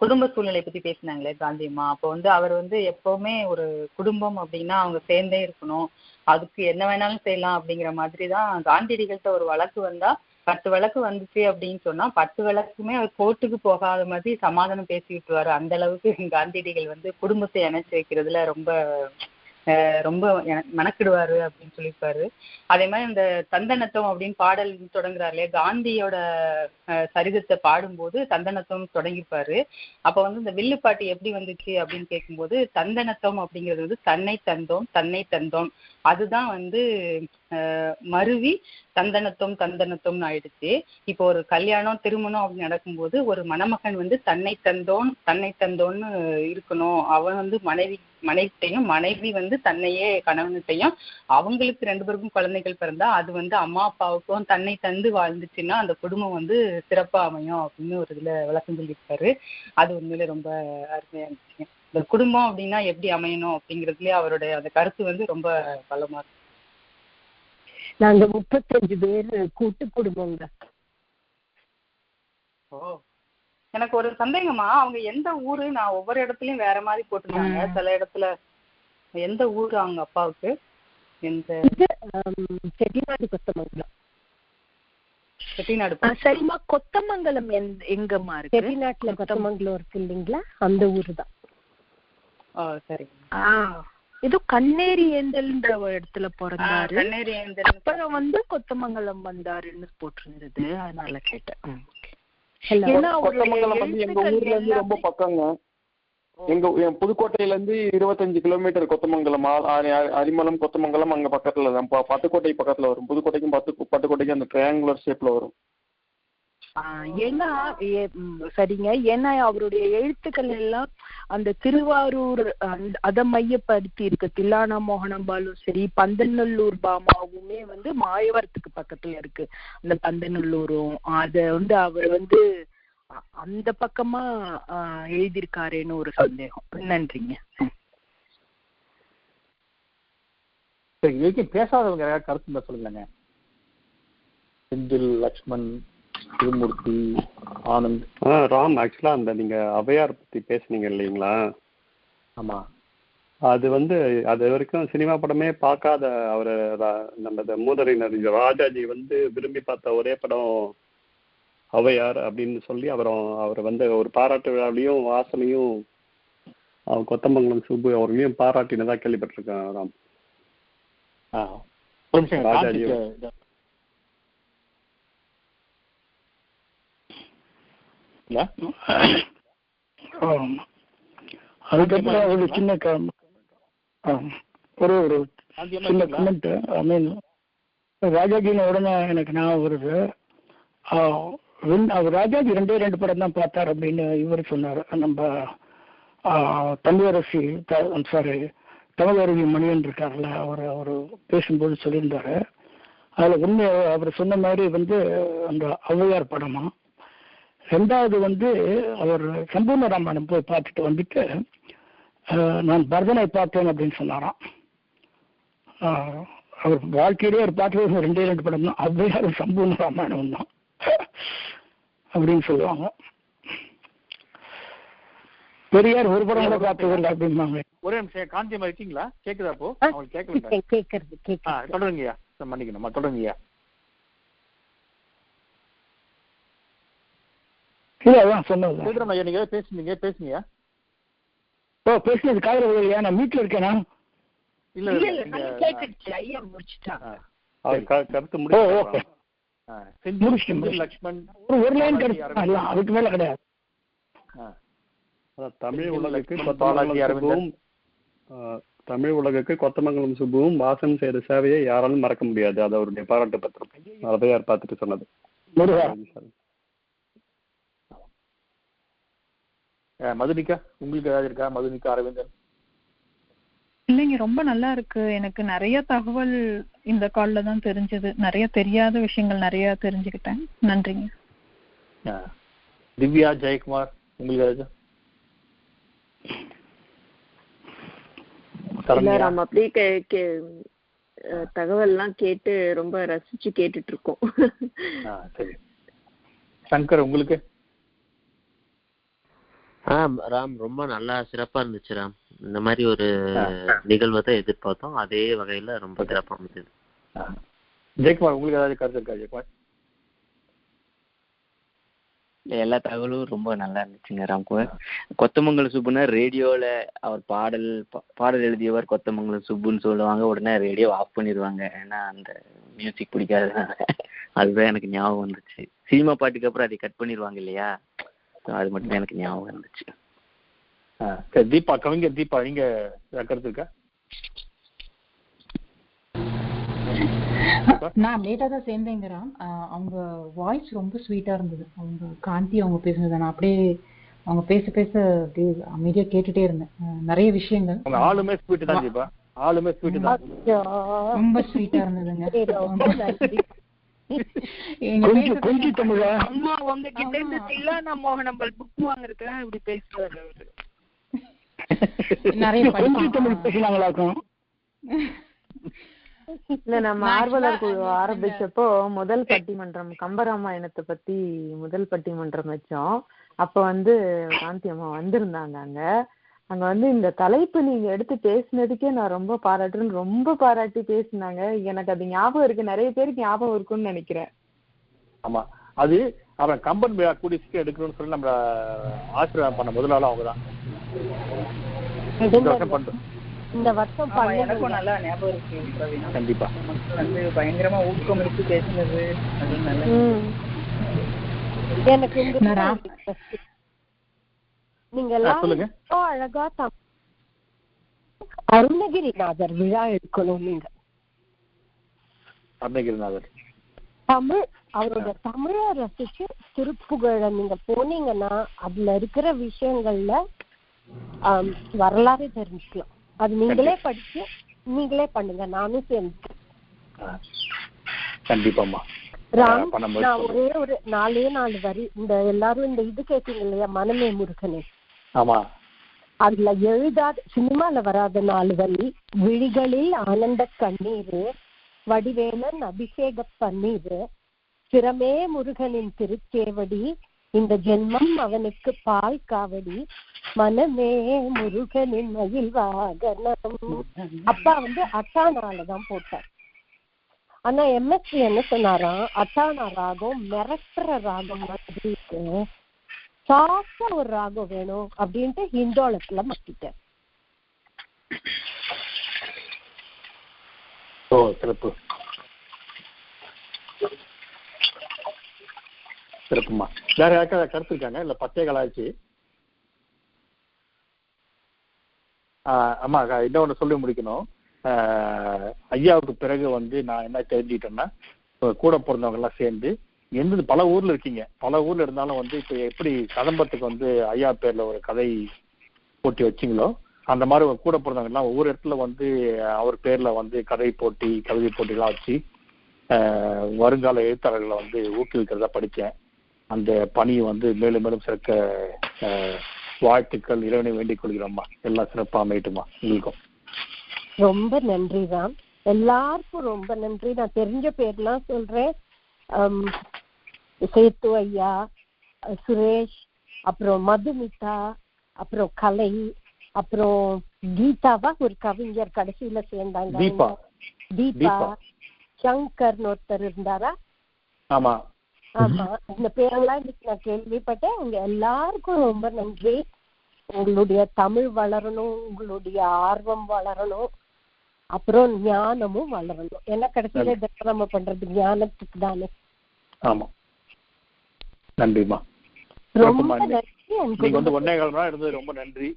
குடும்ப சூழ்நிலை பத்தி பேசினாங்களே காந்தியம்மா, அப்போ வந்து அவர் வந்து எப்பவுமே ஒரு குடும்பம் அப்படின்னா அவங்க சேர்ந்தே இருக்கணும், அதுக்கு என்ன வேணாலும் செய்யலாம் அப்படிங்கிற மாதிரிதான். காந்தியடிகள்கிட்ட ஒரு வழக்கு வந்தா 10 வழக்கு வந்துச்சு அப்படின்னு சொன்னா 10 வழக்குமே அவர் கோர்ட்டுக்கு போகாத மாதிரி சமாதானம் பேசி விட்டுருவாரு. அந்த அளவுக்கு காந்தியடிகள் வந்து குடும்பத்தை இணைச்சு வைக்கிறதுல ரொம்ப ரொம்ப மெனக்கிடுவாரு அப்படின்னு சொல்லியிருப்பாரு. அதே மாதிரி இந்த தந்தனத்தம் அப்படின்னு பாடல் தொடங்குறாரு இல்லையா, காந்தியோட சரிதத்தை பாடும்போது தந்தனத்தம் தொடங்கிப்பாரு. அப்ப வந்து இந்த வில்லுப்பாட்டு எப்படி வந்துச்சு அப்படின்னு கேட்கும்போது, தந்தனத்தம் அப்படிங்கிறது வந்து தன்னை தந்தோம் தன்னை தந்தோம், அதுதான் வந்து மருவி தந்தனத்தம் தந்தனத்தம்னு ஆயிடுச்சு. இப்போ ஒரு கல்யாணம் திருமணம் அப்படின்னு நடக்கும்போது ஒரு மணமகன் வந்து தன்னை தந்தோன்னு இருக்கணும். அவன் வந்து மனைவிட்டையும் மனைவி வந்து தன்னையே கணவன்கிட்டையும், அவங்களுக்கு 2 பேருக்கும் குழந்தைகள் பிறந்தா அது வந்து அம்மா அப்பாவுக்கும் தன்னை தந்து வாழ்ந்துச்சுன்னா அந்த குடும்பம் வந்து சிறப்பா அமையும் அப்படின்னு ஒரு இதுல விளக்கம் சொல்லியிருக்காரு. அது உண்மையிலே ரொம்ப அருமையா இருந்துச்சு. இந்த குடும்பம் அப்படின்னா எப்படி அமையணும் அப்படிங்கிறதுலயே அவருடைய அந்த கருத்து வந்து ரொம்ப பலமா இருக்கு. நாங்க 35 பேர் கூட்டு குடும்பங்க. ஓ, எனக்கு ஒரு சந்தேகமா, அவங்க எந்த ஊரு? நான் ஒவ்வொரு இடத்துலயும் வேற மாதிரி போட்டுருக்காங்க. சில இடத்துல எந்த ஊரு அவங்க அப்பாவுக்கு? எந்த? செட்டிநாடு கொத்தமங்கலம். செட்டிநாடு. சரிம்மா, கொத்தமங்கலம் எங்கம்மா இருக்கு? செட்டிநாட்டுல கொத்தமங்கலம் இருக்கு இல்லைங்களா, அந்த ஊரு தான். சரி. ஏதோ கண்ணேரி ஏந்தல்ன்ற ஒரு இடத்துல பிறந்தாரு, அப்புறம் வந்து கொத்தமங்கலம் வந்தாருன்னு போட்டிருந்தது, அதனால கேட்டேன். கொத்தமங்கலம் வந்து எங்க ஊர்ல இருந்து ரொம்ப பக்கங்க. என் புதுக்கோட்டையில இருந்து 25 கிலோமீட்டர் கொத்தமங்கலம். அரிமளம் கொத்தமங்கலம் அங்க பக்கத்துல தான், பட்டுக்கோட்டை பக்கத்துல வரும். புதுக்கோட்டைக்கும் பட்டுக்கோட்டைக்கும் அந்த ட்ரையாங்குலர் ஷேப்ல வரும். ஏன்னா சரிங்க, ஏன்னா அவருடைய எழுத்துக்கள் எல்லாம் அந்த திருவாரூர் அதை மையப்படுத்தி இருக்கு. தில்லானா மோகனாம்பாலும் சரி, பந்தநல்லூர் பாமாவுமே மாயவரத்துக்கு பக்கத்துல இருக்கு. அந்த பந்தநல்லூரும் அதை அவர் அந்த பக்கமா எழுதியிருக்காருன்னு ஒரு சந்தேகம். நன்றிங்க. பேசாதவங்க கருத்து சொல்லுங்க. செந்தில், லக்ஷ்மண், திருமூர்த்தி, ஆனந்த். ராம், ஆக்சுவலா அந்த நீங்க ஔவையார் பத்தி பேசுனீங்க இல்லைங்களா? ஆமா. அது அது வரைக்கும் சினிமா படமே பார்க்காத அவரு, நம்ம மூதறிஞர் ராஜாஜி விரும்பி பார்த்த ஒரே படம் ஔவையார் அப்படின்னு சொல்லி அவர் ஒரு பாராட்டு விழாவிலையும் வாசலையும் கொத்தமங்கலம் சுப்பு அவர்களையும் பாராட்டினதா கேள்விப்பட்டிருக்கேன் ராம். ராஜாஜி அதுக்கப்புறம் ஒரு சின்ன ஒரு சின்ன கமெண்ட். ஐ மீன் ராஜாஜின உடனே எனக்கு ஞாபகம் வருது. அவர் ராஜாஜி 2 படம் தான் பார்த்தார் அப்படின்னு இவர் சொன்னார். நம்ம தமிழரசி தமிழருவி மணியன் இருக்காருல்ல, அவர் பேசும்போது சொல்லியிருந்தாரு. அதில் ஒன்று அவர் சொன்ன மாதிரி அந்த ஔவையார் படமா. 2வது அவர் சம்பூர்ண ராமாயணம் போய் பார்த்துட்டு நான் பரதனை பார்த்தேன் அப்படின்னு சொன்னாராம். அவர் வாழ்க்கையிலே அவர் பார்த்தது 2 படம் தான், ஔவையார் சம்பூர்ண ராமாயணம் தான் அப்படின்னு சொல்லுவாங்க. பெரியார் ஒரு படம் கூட பார்த்ததில்லை அப்படிம்பாங்க. ஒரே நிமிஷம் காந்தியம்மா இருக்கீங்களா? கேக்குதா? அப்போ அவங்களுக்கு கேட்கல. தொடருங்கய்யா, மன்னிக்கணுமா, தொடருங்கய்யா. சொன்னது நீங்க பேசுனீங்க. பேசுனது காதல இல்லையா? நான் வீட்டுல இருக்கேனா? இல்ல லக்ஷ்மண் ஒரு லைன் கிடையாது, அதுக்கு மேல கிடையாது. தமிழ் உலகுக்கு கொத்தமங்கலம் சுப்புவும் வாசன் செய்த சேவையை யாராலும் மறக்க முடியாது. அது அவருடைய பாராட்டு பத்திரம். ஔவையார் பார்த்துட்டு சொன்னது. மதுனிகா, உங்களுக்கு ஏதாவது இருக்கா? மதுனிகா, அரவிந்தன். இல்லைங்க, ரொம்ப நல்லா இருக்கு. எனக்கு நிறைய தகவல் இந்த கால்ல தான் தெரிஞ்சது. நிறைய தெரியாத விஷயங்கள் நிறைய தெரிஞ்சுக்கிட்டேன். நன்றிங்க. திவ்யா, ஜெயக்குமார், உங்களுக்கு ஏதாவது? நம்ம அப்படியே தகவல்லாம் கேட்டு ரொம்ப ரசிச்சு கேட்டுட்டு இருக்கோம். சரி. சங்கர், உங்களுக்கு? ராம், ரொம்ப நல்லா சிறப்பா இருந்துச்சு ராம். இந்த மாதிரி ஒரு நிகழ்வை தான் எதிர்பார்த்தோம். அதே வகையில ரொம்ப சிறப்பா இருந்துச்சு. ஜெயக்குமார், உங்களுக்கு ஏதாவது கருத்து இருக்கா? ஜெயக்குமார், எல்லா தகவலும் ரொம்ப நல்லா இருந்துச்சுங்க ராம்குமார். கொத்தமங்கலம் சுப்புன்னா ரேடியோல அவர் பாடல் எழுதியவர் கொத்தமங்கலம் சுப்புன்னு சொல்லுவாங்க, உடனே ரேடியோ ஆஃப் பண்ணிடுவாங்க. ஏன்னா அந்த மியூசிக் பிடிக்காததுனால. அதுதான் எனக்கு ஞாபகம் வந்துச்சு. சினிமா பாட்டுக்கு அப்புறம் அதை கட் பண்ணிடுவாங்க இல்லையா, அது மட்டும் எனக்கு ஞாபகம் இருந்துச்சு. தீபா, கவிஞர் தீபா, நீங்க கருத்து இருக்கா? நான் லேட்டா தான் சேர்ந்தேங்கிறான். அவங்க வாய்ஸ் ரொம்ப ஸ்வீட்டா இருந்தது. அவங்க காந்தி அவங்க பேசுனது நான் அப்படியே அவங்க பேச பேச அப்படியே அமைதியா கேட்டுட்டே இருந்தேன். நிறைய விஷயங்கள். ஆளுமே ஸ்வீட் தான் தீபா, ஆளுமே ஸ்வீட் தான். ரொம்ப ஸ்வீட்டா இருந்ததுங்க. கொஞ்சம் தமிழா அம்மா உங்ககிட்ட இருந்து தில்லானா மோகனாம்பாள் புக் வாங்குறதுக்கு இப்படி பேசுறாரு அவரு. நிறைய கொஞ்சம் தமிழ் பேசினாங்களாக்கும். இல்ல, நம்ம ஆர்வலர் குழு ஆரம்பிச்சப்போ முதல் பட்டிமன்றம் கம்பராமாயணத்தை பத்தி முதல் பட்டிமன்றம் வச்சோம். அப்ப காந்தி அம்மா வந்திருந்தாங்க. அங்க இந்த தலைப்பு நீங்க எடுத்து பேசினதுக்கே நான் ரொம்ப பாராட்டுறேன்னு ரொம்ப பாராட்டி பேசினாங்க. எனக்கு அது ஞாபகம் இருக்கு, நிறைய பேருக்கு ஞாபகம் இருக்குன்னு நினைக்கிறேன். ஆமா, அது அவன் கம்பன் கூடி எடுக்கணும்னு சொல்லி நம்ம ஆசீர்வாதம் பண்ண முதலாளம் அவங்கதான். இந்த வருஷம் எனக்கும் நல்லா ஞாபகம் இருக்கு. கண்டிப்பா பயங்கரமா ஊக்கமிட்டு பேசினது எனக்கு நீங்க எல்லாம் அழகா அருணகிரிநாதர் விழா எடுக்கணும். நீங்க அருணகிரிநாதர் தமிழ் அவரோட தமிழை ரசிச்சு திருப்புகழ நீங்க போனீங்கன்னா அதுல இருக்கிற விஷயங்கள்ல வரலாறு தெரிஞ்சுக்கலாம். அது நீங்களே படிச்சு நீங்களே பண்ணுங்க, நானும் சேர்ந்து. கண்டிப்பாமா ராம், நான் ஒரே ஒரு 4 வரி, இந்த எல்லாரும் இந்த இது கேட்டீங்க இல்லையா, மனமே முருகனே, ஆமா, அதுல எழுதாத சினிமால வராத 4 வரி, விழிகளில் ஆனந்த கண்ணீரு, வடிவேலன் அபிஷேக பன்னீரு, சிரமே முருகனின் திருச்சேவடி, இந்த ஜென்மம் அவனுக்கு பால் காவடி, மனமே முருகனின் மயில் வாகனம். அப்பா வந்து அட்டானாலதான் போட்டார். ஆனா எம்எஸ்சி என்ன சொன்னாராம், அட்டானா ராகம் மிரட்டுற ராகம் மாதிரி இருக்கு, சாஃப்டா ஒரு ராகம் வேணும் அப்படின்ட்டு ஹிந்தோளத்துல மாத்திட்டார். சிறப்பு சிறப்புமா. வேற யாருக்காவது கருத்து இருக்காங்க? இல்ல பத்தே கலாய்ச்சி. ஆமா, இன்னொன்னு சொல்லி முடிக்கணும். ஐயாவுக்கு பிறகு வந்து நான் என்ன தெரிஞ்சுக்கிட்டேன்னா, கூட பிறந்தவங்க எல்லாம் சேர்ந்து எந்த பல ஊர்ல இருக்கீங்க, பல ஊர்ல இருந்தாலும் வந்து இப்ப எப்படி கதம்பத்துக்கு வந்து ஐயா பேர்ல ஒரு கதை போட்டி வச்சிங்களோ, அந்த மாதிரி கூட பிறந்தவங்க எல்லாம் ஒவ்வொரு இடத்துல வந்து அவர் பேர்ல வந்து கதை போட்டி கவிதை போட்டிலாம் வச்சு வருங்கால எழுத்தாளர்களை வந்து ஊக்குவிக்கிறதா படித்தேன். அந்த பணியை வந்து மேலும் மேலும் சிறக்க வாழ்த்துக்கள், இறைவனை வேண்டிக் கொள்கிறோம்மா. எல்லாம் சிறப்பாக அமையட்டுமா. உங்களுக்கும் ரொம்ப நன்றி ராம், எல்லாருக்கும் ரொம்ப நன்றி. நான் தெரிஞ்ச பேர்லாம் சொல்றேன். சேத்து ஐயா, சுரேஷ், அப்புறம் மதுமிதா, அப்புறம் கலை, அப்புறம் கீதாவா ஒரு கவிஞர் கடைசியில சேர்ந்தாங்க, தீபா, சங்கர்னு ஒருத்தர் இருந்தாரா? ஆமா ஆமா, இந்த பேரெல்லாம் இன்னைக்கு நான் கேள்விப்பட்டேன். உங்க எல்லாருக்கும் ரொம்ப நன்றி. உங்களுடைய தமிழ் வளரணும், உங்களுடைய ஆர்வம் வளரணும், அப்புறம் ஞானமும் வளரணும். ஏன்னா கடைசியில இதெல்லாம் நம்ம பண்றது ஞானத்துக்கு தானே. ஆமா, நன்றிமா. ரொம்ப நன்றி. நீங்க வந்து 1.25 மணி நேரம் இருந்தது ரொம்ப நன்றி.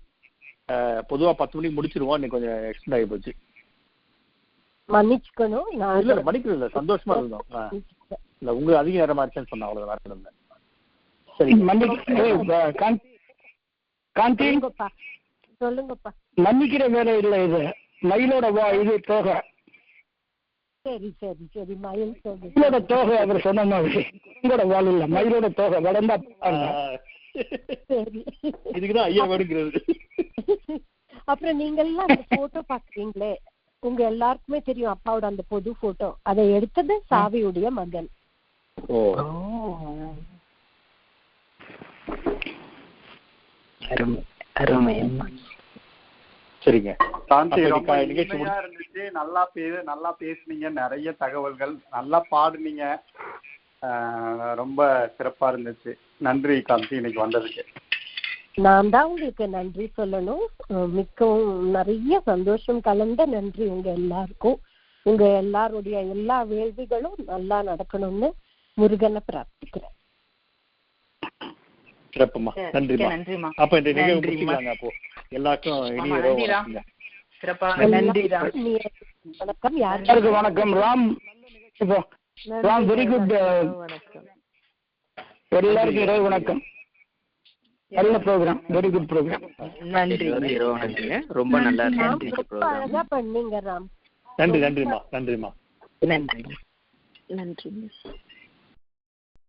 பொதுவா 10 மணிக்கு முடிச்சிருவோம், இன்னைக்கு கொஞ்சம் எக்ஸ்டெண்ட் ஆகி போச்சு, மன்னிச்சுக்கணும். இல்ல மன்னிக்கிறது இல்ல, சந்தோஷமா இருந்தோம். இல்ல உங்களுக்கு அதிக நேரம் ஆச்சுன்னு சொன்ன அவ்வளவு வேற இருந்தேன். சரி, காந்தி சொல்லுங்கப்பா. மன்னிக்கிற வேலை இல்ல, இது மயிலோட இது தோகை. சரி சரி சரி, மயில் தோகை, மயிலோட தோகை. அவர் சொன்ன மாதிரி உங்களோட வால் இல்ல, மயிலோட தோகை வளர்ந்தா. சரி, இதுக்குதான் ஐயா வேணுங்கிறது. அப்புறம் நீங்க எல்லாம் அந்த போட்டோ பாக்குறீங்களே, உங்க எல்லாருக்குமே தெரியும் அப்பாவோட அந்த பொது போட்டோ, அதை எடுத்தது சாவியுடைய மகன். சரிங்க சாந்தி, ரொம்ப இனிமையா இருந்துச்சு. நல்லா பேசுனீங்க, நிறைய தகவல்கள், நல்லா பாடுனீங்க, ரொம்ப சிறப்பா இருந்துச்சு. நன்றி காந்தி, இன்னைக்கு வந்ததுக்கு. நான் தான் உங்களுக்கு நன்றி சொல்லணும். மிகவும் நிறைய சந்தோஷம் கலந்த நன்றி உங்க எல்லாருக்கும். உங்க எல்லாருடைய எல்லா வேள்விகளும் நல்லா நடக்கணும்னு முருகனை பிரார்த்திக்கிறேன். சிறப்புமா, நன்றிமா. அப்ப இந்த நிகழ்வு முடிச்சுக்கலாங்க. அப்போ எல்லாருக்கும் இனிய இரவு. சிறப்பாக நன்றி ராம். வணக்கம். யாருக்கு வணக்கம் ராம். Ram very good. எல்லாருக்கும் இரவு வணக்கம். நல்ல ப்ரோக்ராம், வெரி குட் ப்ரோக்ராம். நன்றி. ரொம்ப நல்லா அழகா பண்ணீங்க ராம். நன்றிமா. நன்றி.